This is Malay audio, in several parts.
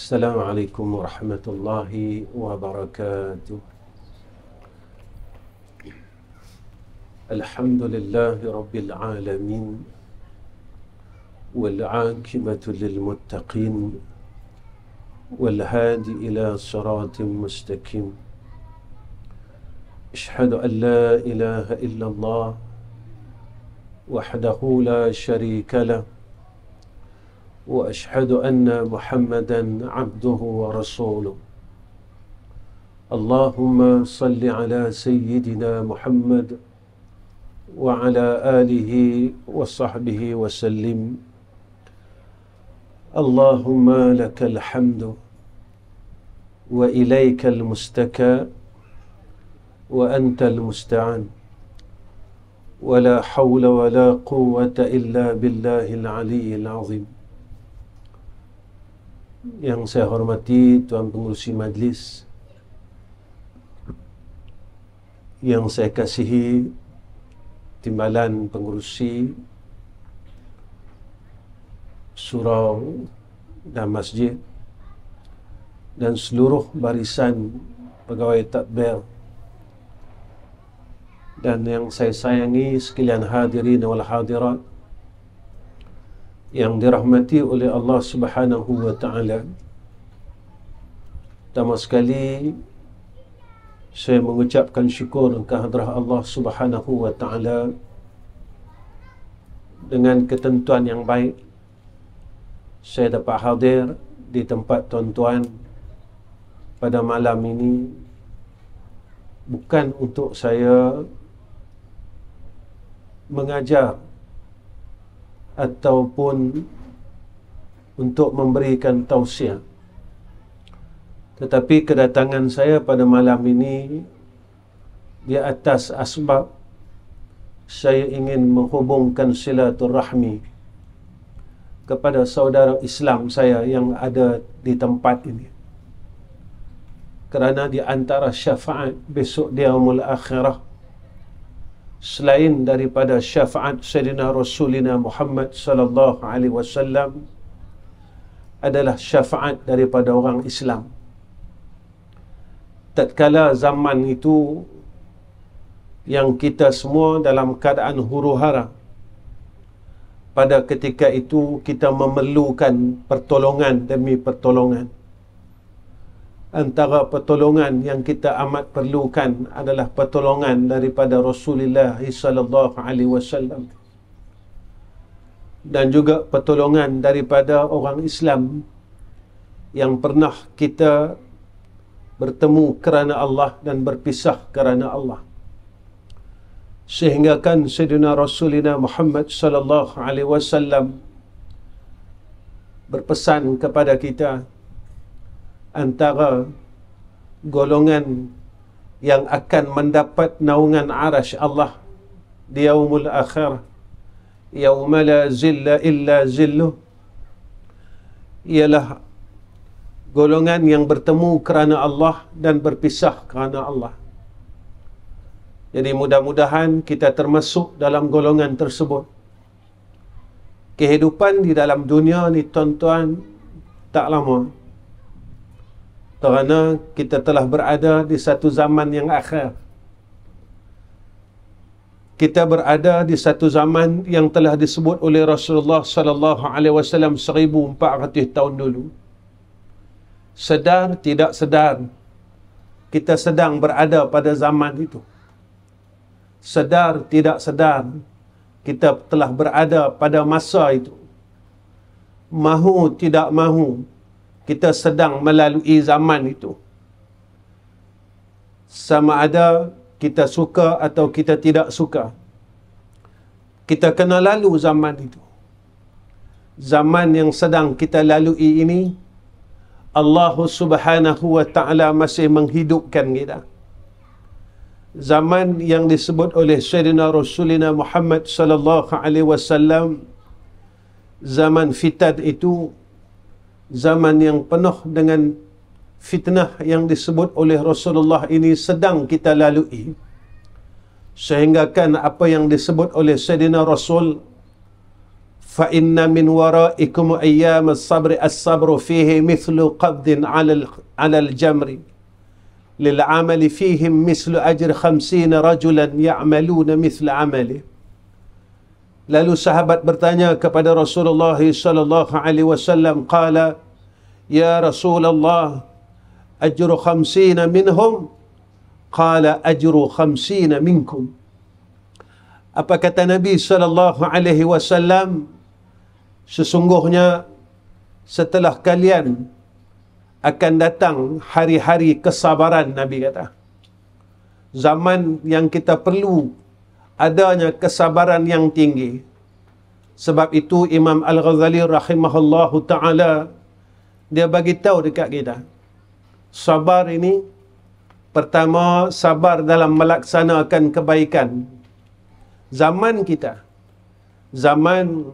Assalamualaikum warahmatullahi wabarakatuh. Alhamdulillahi rabbil alamin, wal aqibatu lil muttaqin, wal hadi ila siratin mustaqim. Ashhadu an la ilaha illallah wahdahu la sharika lah, wa ashhadu anna Muhammadan abduhu wa rasuluh. Allahumma salli ala sayyidina Muhammad wa ala alihi wa sahbihi wa sallim. Allahumma lakal hamdu wa ilaikal mustaka wa antal musta'an, wa la hawla wa la quwwata illa billahil aliyyil azim. Yang saya hormati Tuan Pengerusi Majlis, yang saya kasihi Timbalan Pengerusi Surau dan Masjid, dan seluruh barisan pegawai tadbir, dan yang saya sayangi sekalian hadirin wal hadirat yang dirahmati oleh Allah Subhanahu wa ta'ala. Pertama sekali saya mengucapkan syukur kehadrat Allah Subhanahu wa ta'ala dengan ketentuan yang baik saya dapat hadir di tempat tuan-tuan pada malam ini, bukan untuk saya mengajar ataupun untuk memberikan tausiah, tetapi kedatangan saya pada malam ini di atas asbab saya ingin menghubungkan silaturahmi kepada saudara Islam saya yang ada di tempat ini, kerana di antara syafaat besok di yaumul akhirah, selain daripada syafaat Sayyidina Rasulina Muhammad sallallahu alaihi wasallam, adalah syafaat daripada orang Islam. Tatkala zaman itu yang kita semua dalam keadaan huru-hara, pada ketika itu kita memerlukan pertolongan demi pertolongan. Antara pertolongan yang kita amat perlukan adalah pertolongan daripada Rasulullah sallallahu alaihi wasallam, dan juga pertolongan daripada orang Islam yang pernah kita bertemu kerana Allah dan berpisah kerana Allah, sehingga kan Sayyidina Rasulina Muhammad sallallahu alaihi wasallam berpesan kepada kita, antara golongan yang akan mendapat naungan arasy Allah di yaumul akhirah, yauma la zilla illa zilluh, ialah golongan yang bertemu kerana Allah dan berpisah kerana Allah. Jadi mudah-mudahan kita termasuk dalam golongan tersebut. Kehidupan di dalam dunia ni tuan-tuan tak lama, kerana kita telah berada di satu zaman yang akhir. Kita berada di satu zaman yang telah disebut oleh Rasulullah sallallahu alaihi wasallam 1400 tahun dulu. Sedar tidak sedar, kita sedang berada pada zaman itu. Sedar tidak sedar, kita telah berada pada masa itu. Mahu tidak mahu, kita sedang melalui zaman itu. Sama ada kita suka atau kita tidak suka, kita kena lalu zaman itu. Zaman yang sedang kita lalui ini, Allah Subhanahu wa ta'ala masih menghidupkan kita. Zaman yang disebut oleh Sayyidina Rasulina Muhammad sallallahu alaihi wasallam zaman fitan itu, zaman yang penuh dengan fitnah yang disebut oleh Rasulullah ini sedang kita lalui. Sehingga kan apa yang disebut oleh Sayyidina Rasul fa inna min waraikum ayyam as-sabri as-sabru fihi mithlu qabdin 'ala al-jamri lil 'amali fihim mithlu ajri 50 rajulan ya'maluna mithla 'amali. Lalu sahabat bertanya kepada Rasulullah sallallahu alaihi wasallam, qala ya Rasulullah ajru 50 minhum, qala ajru 50 minkum. Apa kata Nabi sallallahu alaihi wasallam? Sesungguhnya setelah kalian akan datang hari-hari kesabaran, Nabi kata. Zaman yang kita perlu adanya kesabaran yang tinggi. Sebab itu Imam Al-Ghazali rahimahullahu ta'ala, dia bagi tahu dekat kita, sabar ini, pertama, sabar dalam melaksanakan kebaikan. Zaman kita, zaman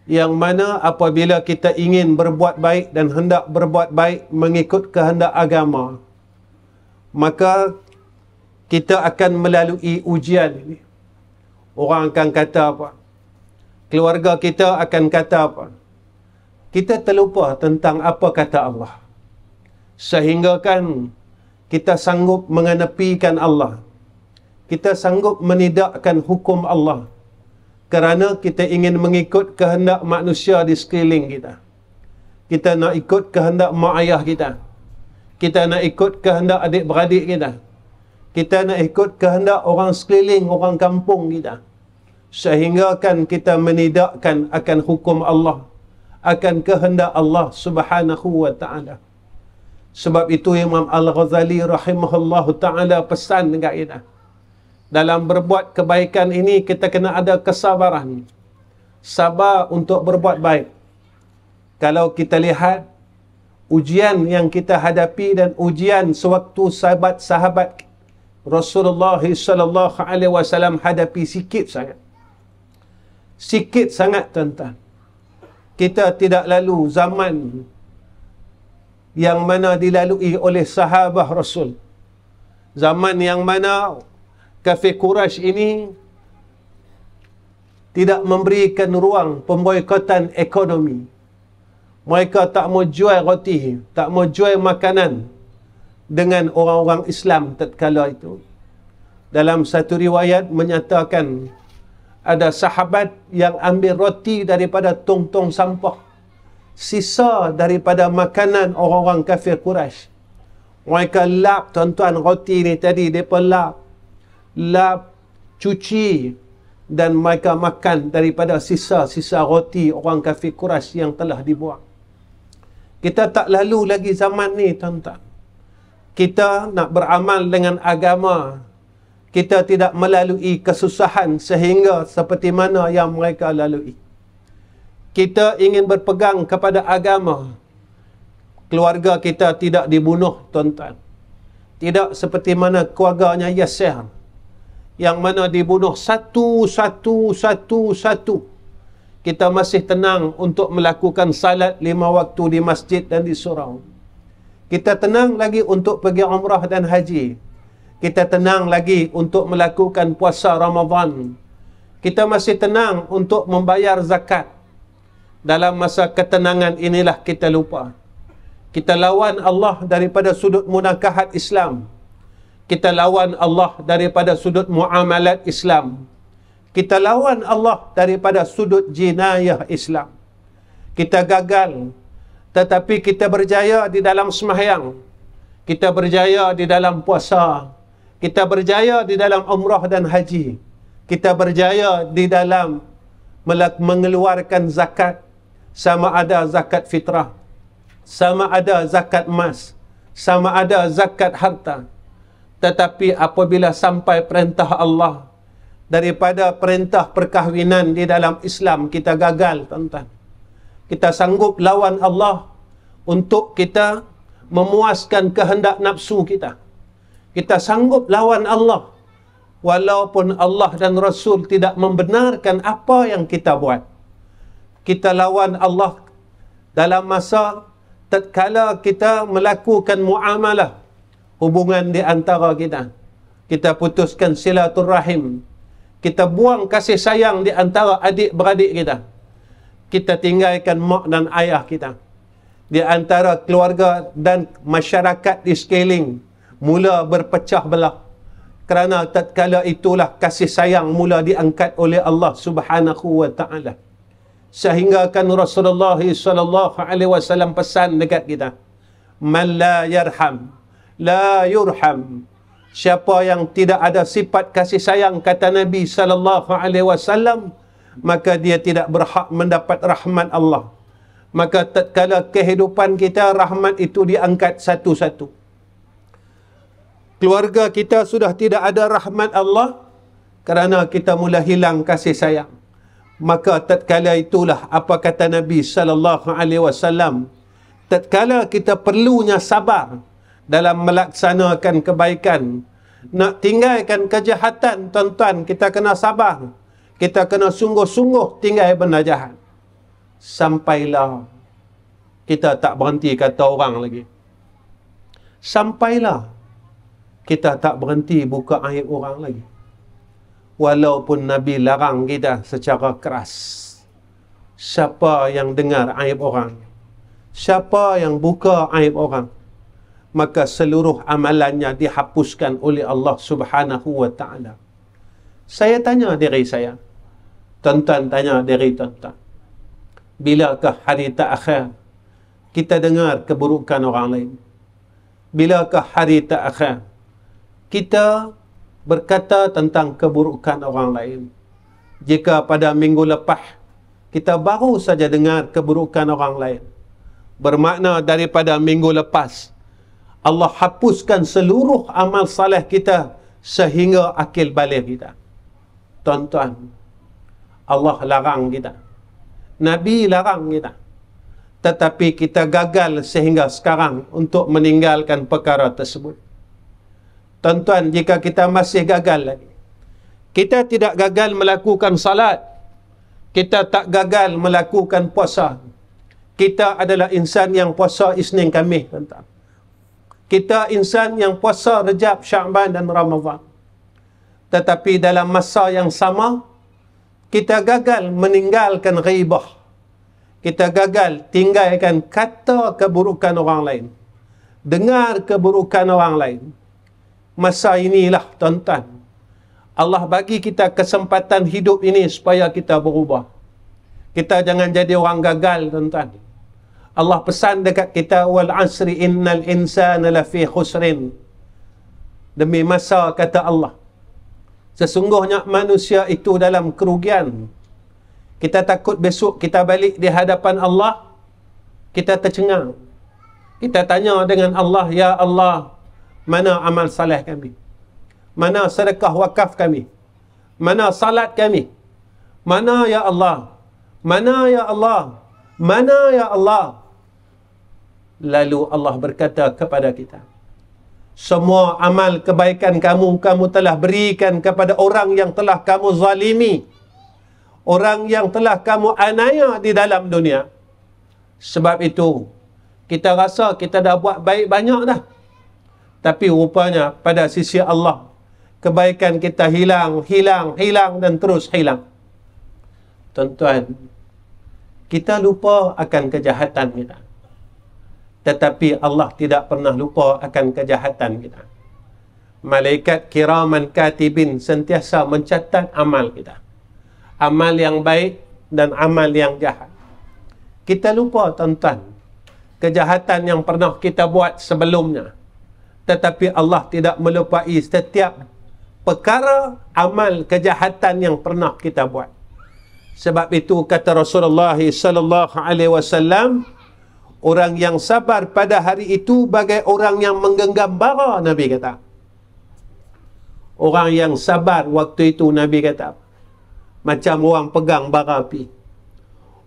yang mana apabila kita ingin berbuat baik dan hendak berbuat baik mengikut kehendak agama, maka kita akan melalui ujian ini. Orang akan kata apa? Keluarga kita akan kata apa? Kita terlupa tentang apa kata Allah. Sehingga kan kita sanggup mengenepikan Allah. Kita sanggup menidakkan hukum Allah. Kerana kita ingin mengikut kehendak manusia di sekeliling kita. Kita nak ikut kehendak mak ayah kita. Kita nak ikut kehendak adik-beradik kita. Kita nak ikut kehendak orang sekeliling, orang kampung kita. Sehingga kan kita menidakkan akan hukum Allah, akan kehendak Allah subhanahu wa ta'ala. Sebab itu Imam Al-Ghazali rahimahullahu ta'ala pesan dekat kita, dalam berbuat kebaikan ini kita kena ada kesabaran. Sabar untuk berbuat baik. Kalau kita lihat ujian yang kita hadapi dan ujian sewaktu sahabat-sahabat Rasulullah sallallahu alaihi wasallam hadapi sikit sangat. Sikit sangat, tuan-tuan. Kita tidak lalu zaman yang mana dilalui oleh sahabat Rasul. Zaman yang mana kafir Quraisy ini tidak memberikan ruang pemboikotan ekonomi. Mereka tak mau jual roti, tak mau jual makanan dengan orang-orang Islam tatkala itu. Dalam satu riwayat menyatakan ada sahabat yang ambil roti daripada tong-tong sampah, sisa daripada makanan orang-orang kafir Quraisy. Mereka lap, tuan-tuan, roti ni tadi mereka lap, cuci, dan mereka makan daripada sisa-sisa roti orang kafir Quraisy yang telah dibuang. Kita tak lalu lagi zaman ni, tuan-tuan. Kita nak beramal dengan agama, kita tidak melalui kesusahan sehingga seperti mana yang mereka lalui. Kita ingin berpegang kepada agama, keluarga kita tidak dibunuh, tuan-tuan. Tidak seperti mana keluarganya Yasir, yang mana dibunuh satu. Kita masih tenang untuk melakukan salat 5 waktu di masjid dan di surau. Kita tenang lagi untuk pergi umrah dan haji. Kita tenang lagi untuk melakukan puasa Ramadan. Kita masih tenang untuk membayar zakat. Dalam masa ketenangan inilah kita lupa. Kita lawan Allah daripada sudut munakahat Islam. Kita lawan Allah daripada sudut muamalat Islam. Kita lawan Allah daripada sudut jinayah Islam. Kita gagal, tetapi kita berjaya di dalam sembahyang. Kita berjaya di dalam puasa. Kita berjaya di dalam umrah dan haji. Kita berjaya di dalam mengeluarkan zakat, sama ada zakat fitrah, sama ada zakat emas, sama ada zakat harta. Tetapi apabila sampai perintah Allah daripada perintah perkahwinan di dalam Islam, kita gagal, tuan-tuan. Kita sanggup lawan Allah untuk kita memuaskan kehendak nafsu kita. Kita sanggup lawan Allah walaupun Allah dan Rasul tidak membenarkan apa yang kita buat. Kita lawan Allah dalam masa tatkala kita melakukan muamalah, hubungan di antara kita. Kita putuskan silaturrahim. Kita buang kasih sayang di antara adik-beradik kita. kita tinggalkan mak dan ayah kita. Di antara keluarga dan masyarakat di sekeliling mula berpecah belah. Kerana tatkala itulah kasih sayang mula diangkat oleh Allah Subhanahu wa taala. Sehingga kan Rasulullah sallallahu alaihi wasallam pesan dekat kita, "Man la yarham la yurham." Siapa yang tidak ada sifat kasih sayang, kata Nabi sallallahu alaihi wasallam, maka dia tidak berhak mendapat rahmat Allah. Maka tatkala kehidupan kita, rahmat itu diangkat satu-satu. Keluarga kita sudah tidak ada rahmat Allah kerana kita mula hilang kasih sayang. Maka tatkala itulah apa kata Nabi sallallahu alaihi wasallam, tatkala kita perlunya sabar dalam melaksanakan kebaikan, nak tinggalkan kejahatan, tuan-tuan, kita kena sabar. Kita kena sungguh-sungguh tinggal benda jahat. Sampailah kita tak berhenti kata orang lagi. Sampailah kita tak berhenti buka aib orang lagi. Walaupun Nabi larang kita secara keras. Siapa yang dengar aib orang, siapa yang buka aib orang, maka seluruh amalannya dihapuskan oleh Allah Subhanahu wa taala. Saya tanya diri saya, tuan-tuan tanya diri tuan-tuan, bilakah hari terakhir kita dengar keburukan orang lain? Bilakah hari terakhir kita berkata tentang keburukan orang lain? Jika pada minggu lepas kita baru saja dengar keburukan orang lain, bermakna daripada minggu lepas Allah hapuskan seluruh amal saleh kita sehingga akil balik kita. Tuan-tuan, Allah larang kita, Nabi larang kita, tetapi kita gagal sehingga sekarang untuk meninggalkan perkara tersebut. Tuan-tuan, jika kita masih gagal lagi, kita tidak gagal melakukan salat, kita tak gagal melakukan puasa, kita adalah insan yang puasa Isnin Khamis, tuan-tuan. Kita insan yang puasa Rejab, Sya'ban dan Ramadhan. Tetapi dalam masa yang sama, kita gagal meninggalkan ghibah. Kita gagal tinggalkan kata keburukan orang lain, dengar keburukan orang lain. Masa inilah, tuan-tuan, Allah bagi kita kesempatan hidup ini supaya kita berubah. Kita jangan jadi orang gagal, tuan-tuan. Allah pesan dekat kita, wal asri innal insana lafi khusrin. Demi masa, kata Allah, sesungguhnya manusia itu dalam kerugian. Kita takut besok kita balik di hadapan Allah, kita tercengang. Kita tanya dengan Allah, ya Allah, mana amal saleh kami? Mana sedekah wakaf kami? Mana salat kami? Mana ya Allah? Mana ya Allah? Mana ya Allah? Lalu Allah berkata kepada kita, semua amal kebaikan kamu, kamu telah berikan kepada orang yang telah kamu zalimi, orang yang telah kamu aniaya di dalam dunia. Sebab itu, kita rasa kita dah buat baik banyak dah. Tapi rupanya pada sisi Allah, kebaikan kita hilang dan terus hilang. Tuan-tuan, kita lupa akan kejahatan kita. Tetapi Allah tidak pernah lupa akan kejahatan kita. Malaikat kiraman katibin sentiasa mencatat amal kita. Amal yang baik dan amal yang jahat. Kita lupa, tuan-tuan, kejahatan yang pernah kita buat sebelumnya. Tetapi Allah tidak melupai setiap perkara amal kejahatan yang pernah kita buat. Sebab itu kata Rasulullah sallallahu alaihi wasallam, orang yang sabar pada hari itu bagai orang yang menggenggam bara, Nabi kata. Orang yang sabar waktu itu, Nabi kata, macam orang pegang bara api.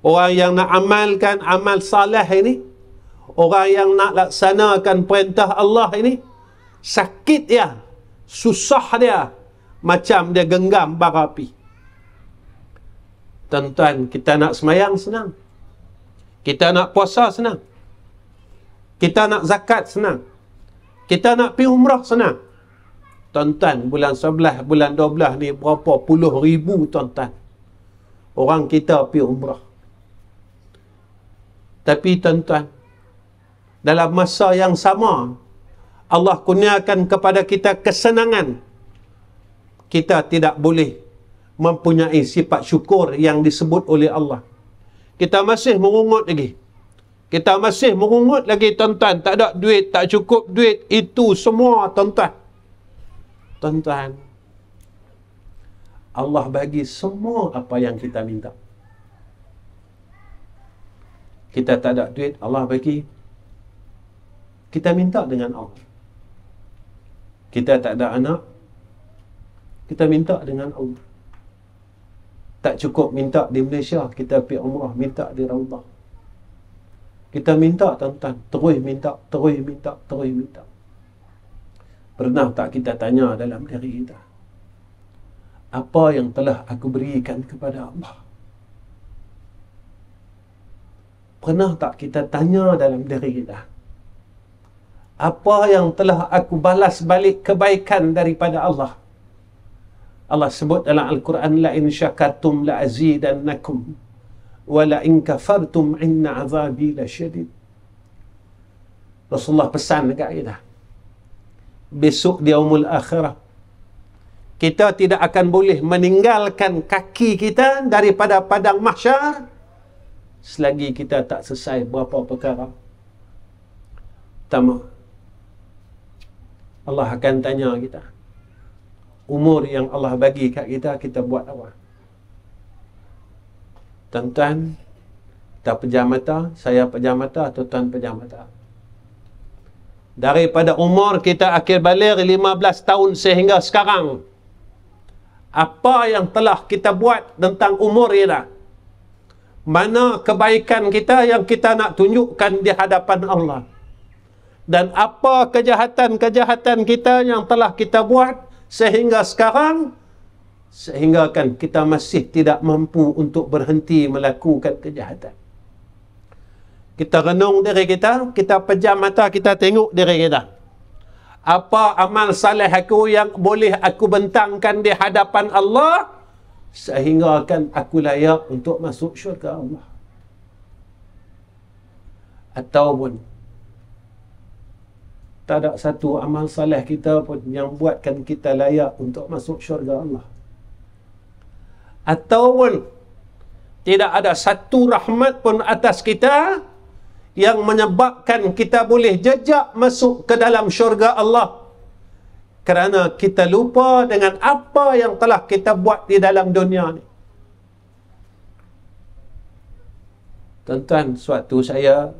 Orang yang nak amalkan amal saleh ini, orang yang nak laksanakan perintah Allah ini, sakit dia, susah dia, macam dia genggam bara api. Tuan-tuan, kita nak semayang senang. Kita nak puasa senang. Kita nak zakat senang. Kita nak pergi umrah senang. Tuan-tuan, bulan 11, bulan 12 ni berapa puluh ribu, tuan-tuan, orang kita pergi umrah. Tapi tuan-tuan, dalam masa yang sama, Allah kurniakan kepada kita kesenangan. Kita tidak boleh mempunyai sifat syukur yang disebut oleh Allah. Kita masih merungut lagi. Kita masih merungut lagi, tuan-tuan. Tak ada duit, tak cukup duit. Itu semua, tuan-tuan. Tuan-tuan, Allah bagi semua apa yang kita minta. Kita tak ada duit, Allah bagi. Kita minta dengan Allah. Kita tak ada anak, kita minta dengan Allah. Tak cukup minta di Malaysia, kita pergi umrah, minta di Raudah. Kita minta, tuan-tuan, terus minta, terus minta, terus minta. Pernah tak kita tanya dalam diri kita, apa yang telah aku berikan kepada Allah? Pernah tak kita tanya dalam diri kita, apa yang telah aku balas balik kebaikan daripada Allah? Allah sebut dalam Al-Quran, la in syakartum la azidannakum wa la in kafartum inna azabi lasyadid. Rasulullah pesan dekat kita, besok di yaumul akhirah, kita tidak akan boleh meninggalkan kaki kita daripada padang mahsyar selagi kita tak selesai berapa perkara. Pertama, Allah akan tanya kita, umur yang Allah bagi kat kita, kita buat apa? Tuan-tuan, kita pejam mata, saya pejam mata atau tuan pejam mata? Daripada umur kita akhir balik 15 tahun sehingga sekarang, apa yang telah kita buat tentang umur kita? Mana kebaikan kita yang kita nak tunjukkan di hadapan Allah? Dan apa kejahatan-kejahatan kita yang telah kita buat sehingga sekarang, sehingga kan kita masih tidak mampu untuk berhenti melakukan kejahatan. Kita renung diri kita pejam mata, kita tengok diri kita. Apa amal saleh aku yang boleh aku bentangkan di hadapan Allah sehingga kan aku layak untuk masuk syurga Allah? Ataupun tak ada satu amal saleh kita pun yang buatkan kita layak untuk masuk syurga Allah? Ataupun tidak ada satu rahmat pun atas kita yang menyebabkan kita boleh jejak masuk ke dalam syurga Allah, kerana kita lupa dengan apa yang telah kita buat di dalam dunia ni. Tuan-tuan, suatu saya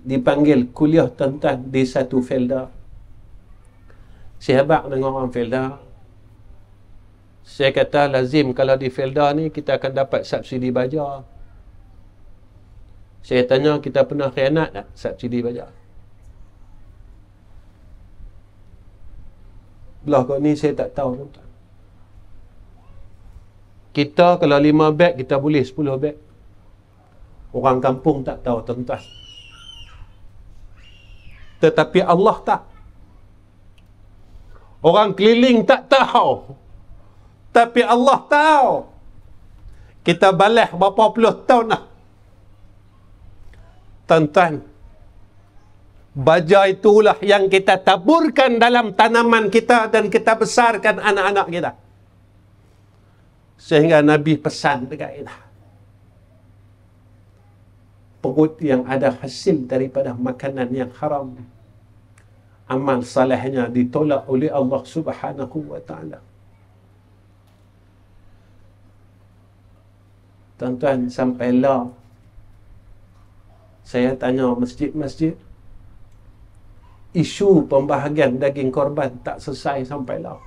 dipanggil kuliah, tuan-tuan, di satu Felda. Saya habaq dengan orang Felda. Saya kata lazim kalau di Felda ni kita akan dapat subsidi baja. Saya tanya, kita pernah khianat tak subsidi baja? Belah kat ni saya tak tahu, tuan-tuan. Kita kalau 5 beg, kita boleh 10 beg. Orang kampung tak tahu, tuan-tuan. Tetapi Allah tak. Orang keliling tak tahu. Tapi Allah tahu. Kita balas berapa puluh tahun dah. Tuan-tuan, baja itulah yang kita taburkan dalam tanaman kita dan kita besarkan anak-anak kita. Sehingga Nabi pesan dekat kita, perut yang ada hasil daripada makanan yang haram, amal salehnya ditolak oleh Allah Subhanahu wa ta'ala. Tuan-tuan, sampailah saya tanya masjid-masjid, isu pembahagian daging korban tak selesai sampailah.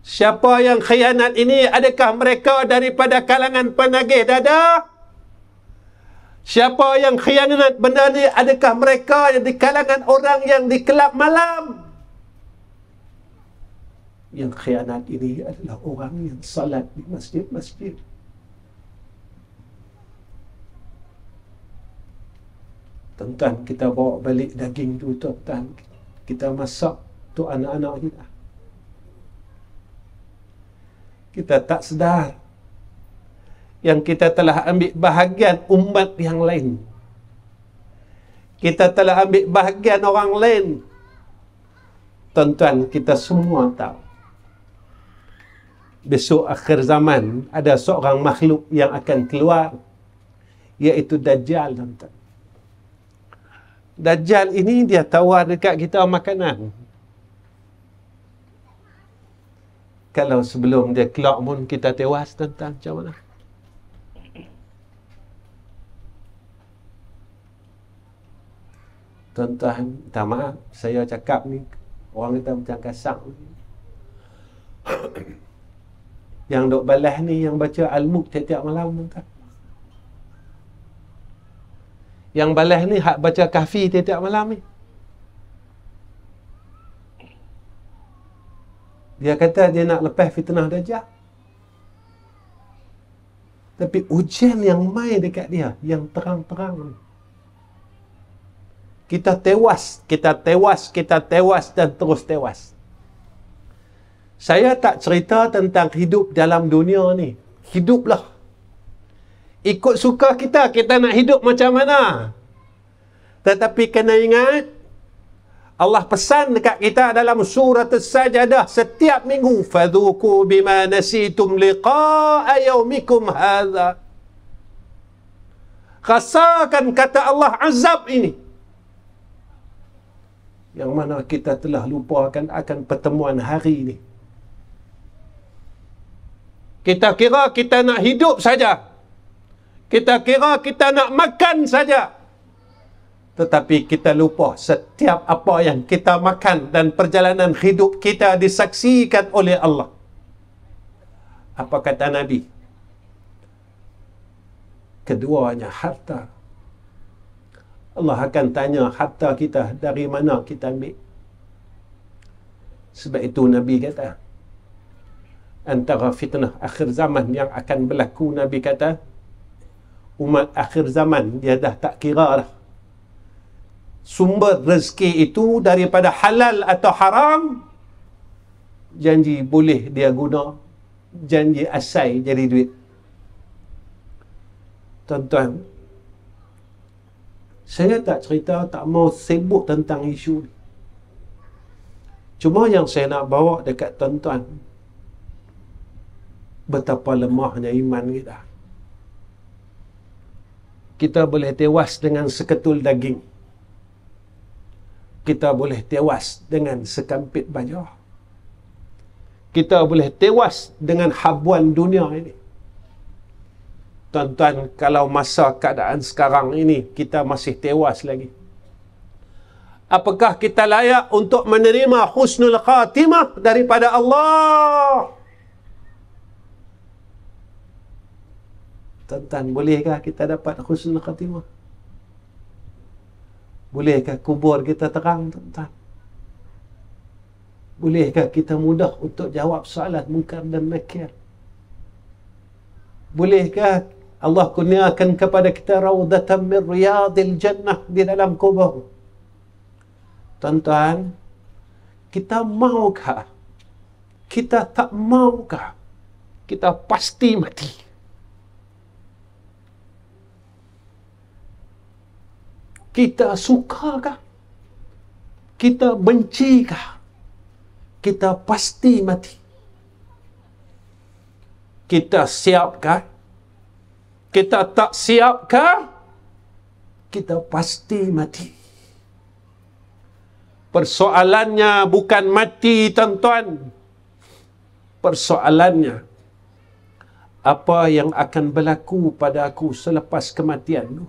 Siapa yang khianat ini, adakah mereka daripada kalangan penagih dadah? Siapa yang khianat benda ni, adakah mereka di kalangan orang yang di kelab malam? Yang khianat ini adalah orang yang salat di masjid-masjid. Tuan-tuan, kita bawa balik daging tu, tuan-tuan, kita masak, untuk anak-anak kita. Kita tak sedar yang kita telah ambil bahagian umat yang lain. Kita telah ambil bahagian orang lain. Tuan-tuan, kita semua tahu besok akhir zaman ada seorang makhluk yang akan keluar, iaitu Dajjal, tuan-tuan. Dajjal ini dia tawar dekat kita makanan. Kalau sebelum dia keluar pun kita tewas, tuan-tuan, macam mana? Tuan-tuan, minta maaf, saya cakap ni, orang kita macam kasar. Yang duk balas ni, yang baca Al-Mulk tiap-tiap malam, tuan-tuan. Yang balas ni, hak baca Kahfi tiap-tiap malam ni. Dia kata dia nak lepas fitnah Dajjal. Tapi ujian yang main dekat dia, yang terang-terang ni. Kita tewas dan terus tewas. Saya tak cerita tentang hidup dalam dunia ni. Hiduplah. Ikut suka kita, kita nak hidup macam mana. Tetapi kena ingat, Allah pesan dekat kita dalam surah As-Sajdah setiap minggu, fadhuku bima nasitum liqa'a yaumikum hadha. Rasakan, kata Allah, azab ini, yang mana kita telah lupakan akan pertemuan hari ini. Kita kira kita nak hidup saja. Kita kira kita nak makan saja. Tetapi kita lupa setiap apa yang kita makan dan perjalanan hidup kita disaksikan oleh Allah. Apa kata Nabi? Keduanya harta. Allah akan tanya harta kita dari mana kita ambil. Sebab itu Nabi kata, antara fitnah akhir zaman yang akan berlaku, Nabi kata, umat akhir zaman dia dah tak kira dah sumber rezeki itu daripada halal atau haram. Janji boleh dia guna, janji asai jadi duit. Tuan-tuan, saya tak cerita, tak mau sibuk tentang isu ni. Cuma yang saya nak bawa dekat tuan-tuan, betapa lemahnya iman kita. Kita boleh tewas dengan seketul daging. Kita boleh tewas dengan sekampit baju. Kita boleh tewas dengan habuan dunia ini. Tuan-tuan, kalau masa keadaan sekarang ini kita masih tewas lagi, apakah kita layak untuk menerima husnul khatimah daripada Allah? Tuan-tuan, bolehkah kita dapat husnul khatimah? Bolehkah kubur kita terang, tuan-tuan? Bolehkah kita mudah untuk jawab soalan munkar dan nakir? Bolehkah Allah kurniakan kepada kita raudatan min riyadil jannah di dalam kubur? Tuan-tuan, kita maukah? Kita tak maukah? Kita pasti mati. Kita sukakah? Kita bencikah? Kita pasti mati. Kita siapkah? Kita tak siapkah? Kita pasti mati. Persoalannya bukan mati, tuan-tuan. Persoalannya, apa yang akan berlaku pada aku selepas kematian itu?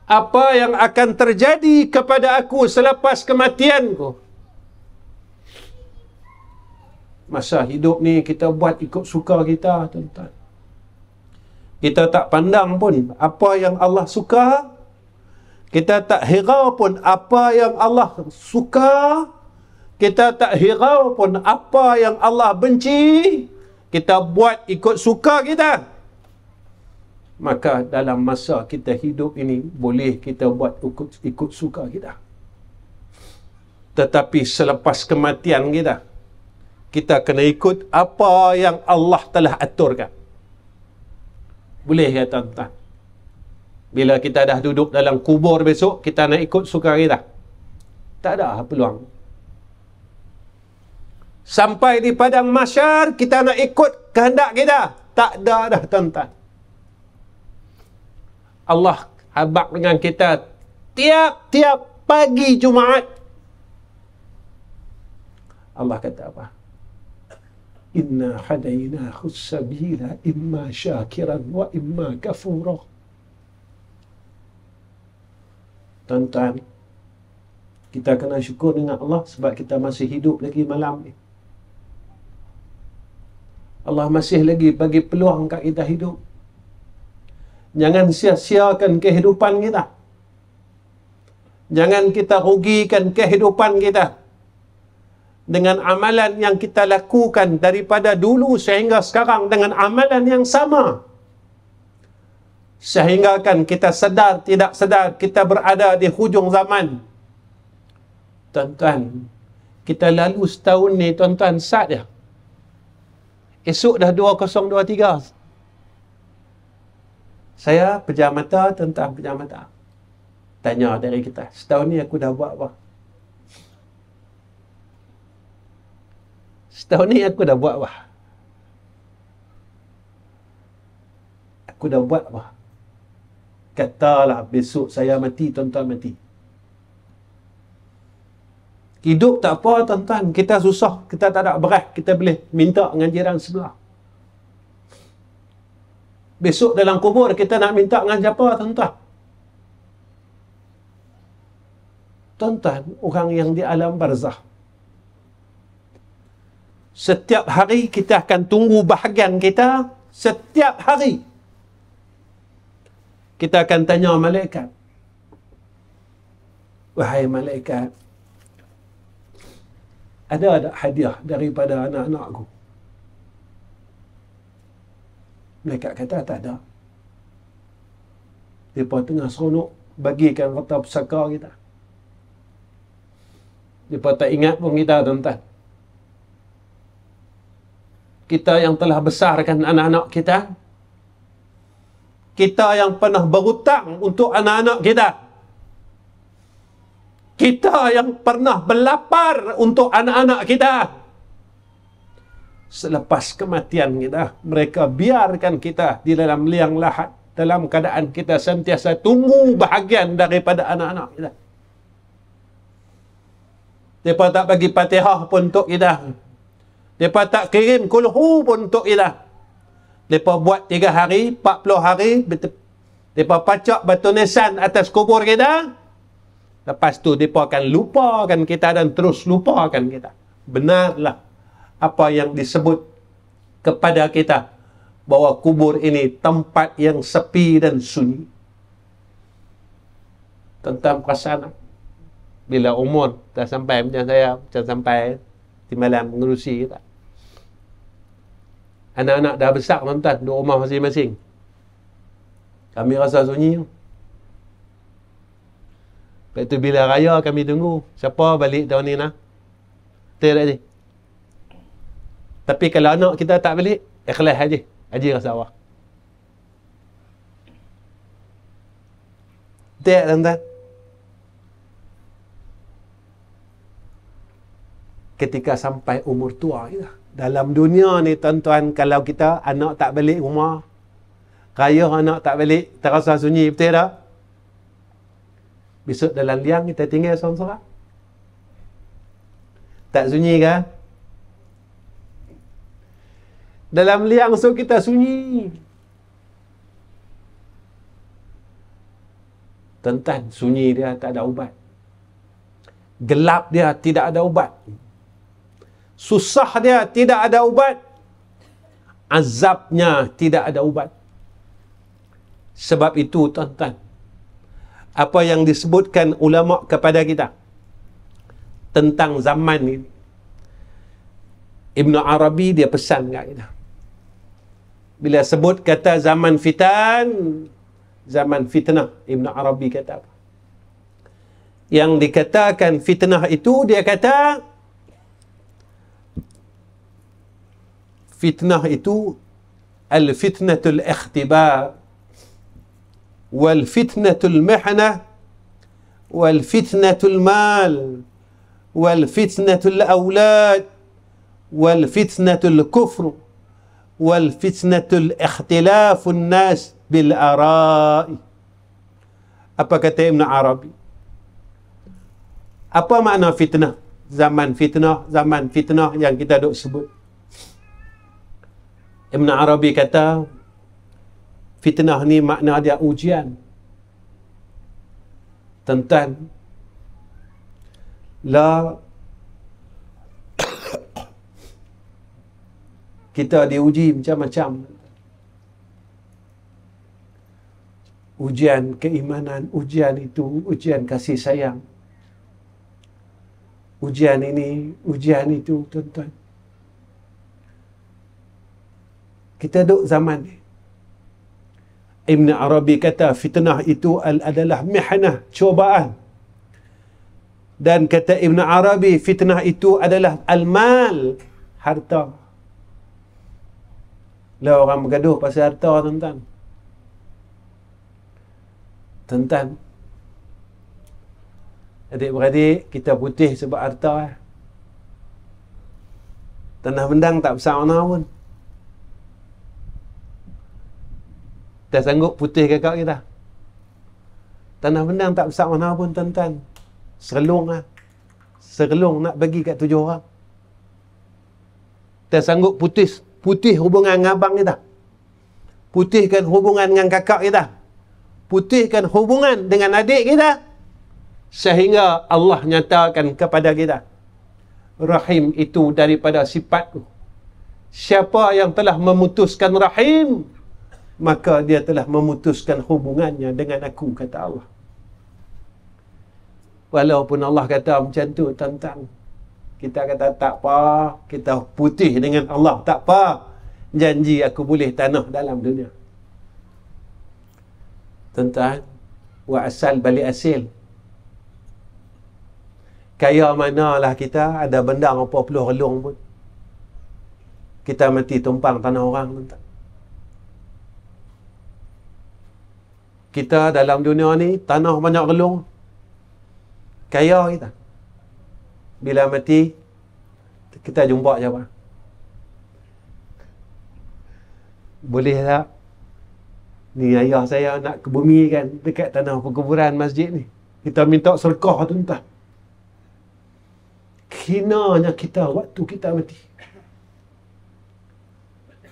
Apa yang akan terjadi kepada aku selepas kematianku? Masa hidup ni kita buat ikut suka kita, tuan-tuan. Kita tak pandang pun apa yang Allah suka. Kita tak hirau pun apa yang Allah suka. Kita tak hirau pun apa yang Allah benci. Kita buat ikut suka kita. Maka dalam masa kita hidup ini, boleh kita buat ikut suka kita. Tetapi selepas kematian kita, kita kena ikut apa yang Allah telah aturkan. Boleh ya tuan-tuan? Bila kita dah duduk dalam kubur besok, kita nak ikut suka kita? Tak ada peluang. Sampai di padang mahsyar, kita nak ikut kehendak kita? Tak ada dah tuan-tuan. Allah habaq dengan kita tiap-tiap pagi Jumaat. Allah kata apa? Inna hadainahu sabila imma syakiran wa imma kafura. Tuan-tuan, kita kena syukur dengan Allah sebab kita masih hidup lagi malam ni. Allah masih lagi bagi peluang kat kita hidup. Jangan sia-siakan kehidupan kita. Jangan kita rugikan kehidupan kita dengan amalan yang kita lakukan daripada dulu sehingga sekarang dengan amalan yang sama. Sehingga kan kita sedar tidak sedar kita berada di hujung zaman. Tuan-tuan, kita lalu setahun ni tuan-tuan sat ya. Esok dah 2023. Saya pejam mata, tuan-tuan pejam mata. Tanya dari kita, setahun ni aku dah buat apa? Setahun ni aku dah buat apa? Aku dah buat apa? Katalah besok saya mati, tuan-tuan mati. Hidup tak apa tuan-tuan, kita susah, kita tak ada beras, kita boleh minta dengan jiran sebelah. Besok dalam kubur kita nak minta dengan siapa tuan-tuan? Tuan-tuan, orang yang di alam barzah, setiap hari kita akan tunggu bahagian kita. Setiap hari kita akan tanya malaikat, wahai malaikat, ada tak hadiah daripada anak-anakku? Malaikat kata tak ada. Mereka tengah seronok bagikan harta pusaka kita. Mereka tak ingat pun kita tuan-tuan. Kita yang telah besarkan anak-anak kita, kita yang pernah berhutang untuk anak-anak kita, kita yang pernah berlapar untuk anak-anak kita, selepas kematian kita, mereka biarkan kita di dalam liang lahat dalam keadaan kita sentiasa tunggu bahagian daripada anak-anak kita. Mereka tak bagi Fatihah pun untuk kita. Mereka tak kirim kulhu pun untuk kita. Mereka buat 3 hari, 40 hari, mereka pacak batu nisan atas kubur kita. Lepas tu mereka akan lupakan kita dan terus lupakan kita. Benarlah apa yang disebut kepada kita, bahawa kubur ini tempat yang sepi dan sunyi. Tentang perasaan, bila umur dah sampai macam saya, macam sampai di malam mengurusi kita, anak-anak dah besar tuan-tuan, duduk rumah masing-masing, kami rasa sunyi. Lepas tu bila raya kami tunggu siapa balik tahun ni nak. Betul tak je? Tapi kalau anak kita tak balik, ikhlas aja. Haji rasa awak. Betul tak tuan-tuan? Ketika sampai umur tua kita, dalam dunia ni tuan-tuan, kalau kita anak tak balik rumah, raya anak tak balik, terasa sunyi, betul tak? Besok dalam liang kita tinggal seorang-seorang. Tak sunyi kan? Dalam liang so kita sunyi. Tuan-tuan, sunyi dia tak ada ubat. Gelap dia tidak ada ubat. Susah dia tidak ada ubat. Azabnya tidak ada ubat. Sebab itu tuan-tuan, apa yang disebutkan ulama kepada kita tentang zaman ini, Ibn Arabi dia pesan kat kita. Bila sebut kata zaman fitan, zaman fitnah, Ibn Arabi kata apa? Yang dikatakan fitnah itu, dia kata fitnah itu al-fitnatul ikhtibar wal fitnatul mihnah wal fitnatul mal wal fitnatul awlad wal fitnatul kufr wal fitnatul ikhtilafun nas bil ara'i. Apa kata Ibn Arabi? Apa makna fitnah? Zaman fitnah yang kita duk sebut. Ibn Arabi kata fitnah ni makna dia ujian. Tentang kita diuji macam-macam. Ujian keimanan, ujian itu, ujian kasih sayang. Ujian ini, ujian itu, tuan-tuan. Kita duduk zaman ni. Ibn Arabi kata fitnah itu adalah mihnah, cobaan. Dan kata Ibn Arabi fitnah itu adalah al-mal, harta. Lah orang bergaduh pasal harta, tuan-tuan. Tuan-tuan, adik-beradik, kita putih sebab harta. Tanah bendang tak besar mana pun. Dah sanggup putih kakak kita. Tanah bendang tak besar mana pun, tuan-tuan. Serelung lah. Serelung nak bagi kat 7 orang. Dah sanggup putih hubungan dengan abang kita. Putihkan hubungan dengan kakak kita. Putihkan hubungan dengan adik kita. Sehingga Allah nyatakan kepada kita, rahim itu daripada sifatku. Siapa yang telah memutuskan rahim, maka dia telah memutuskan hubungannya dengan aku, kata Allah. Walaupun Allah kata macam tu, tuan-tuan, kita kata tak apa, kita putih dengan Allah, tak apa, janji aku boleh tanah dalam dunia. Tuan-tuan, wa asal balik asil. Kaya manalah kita, ada benda apa puluh relung pun, kita mati tumpang tanah orang, tuan-tuan. Kita dalam dunia ni, tanah banyak relung, kaya kita. Bila mati, kita jumpa siapa? Boleh tak? Ni ayah saya nak ke bumi kan, dekat tanah perkuburan masjid ni. Kita minta sedekah, tuan-tuan. Hinanya kita waktu kita mati.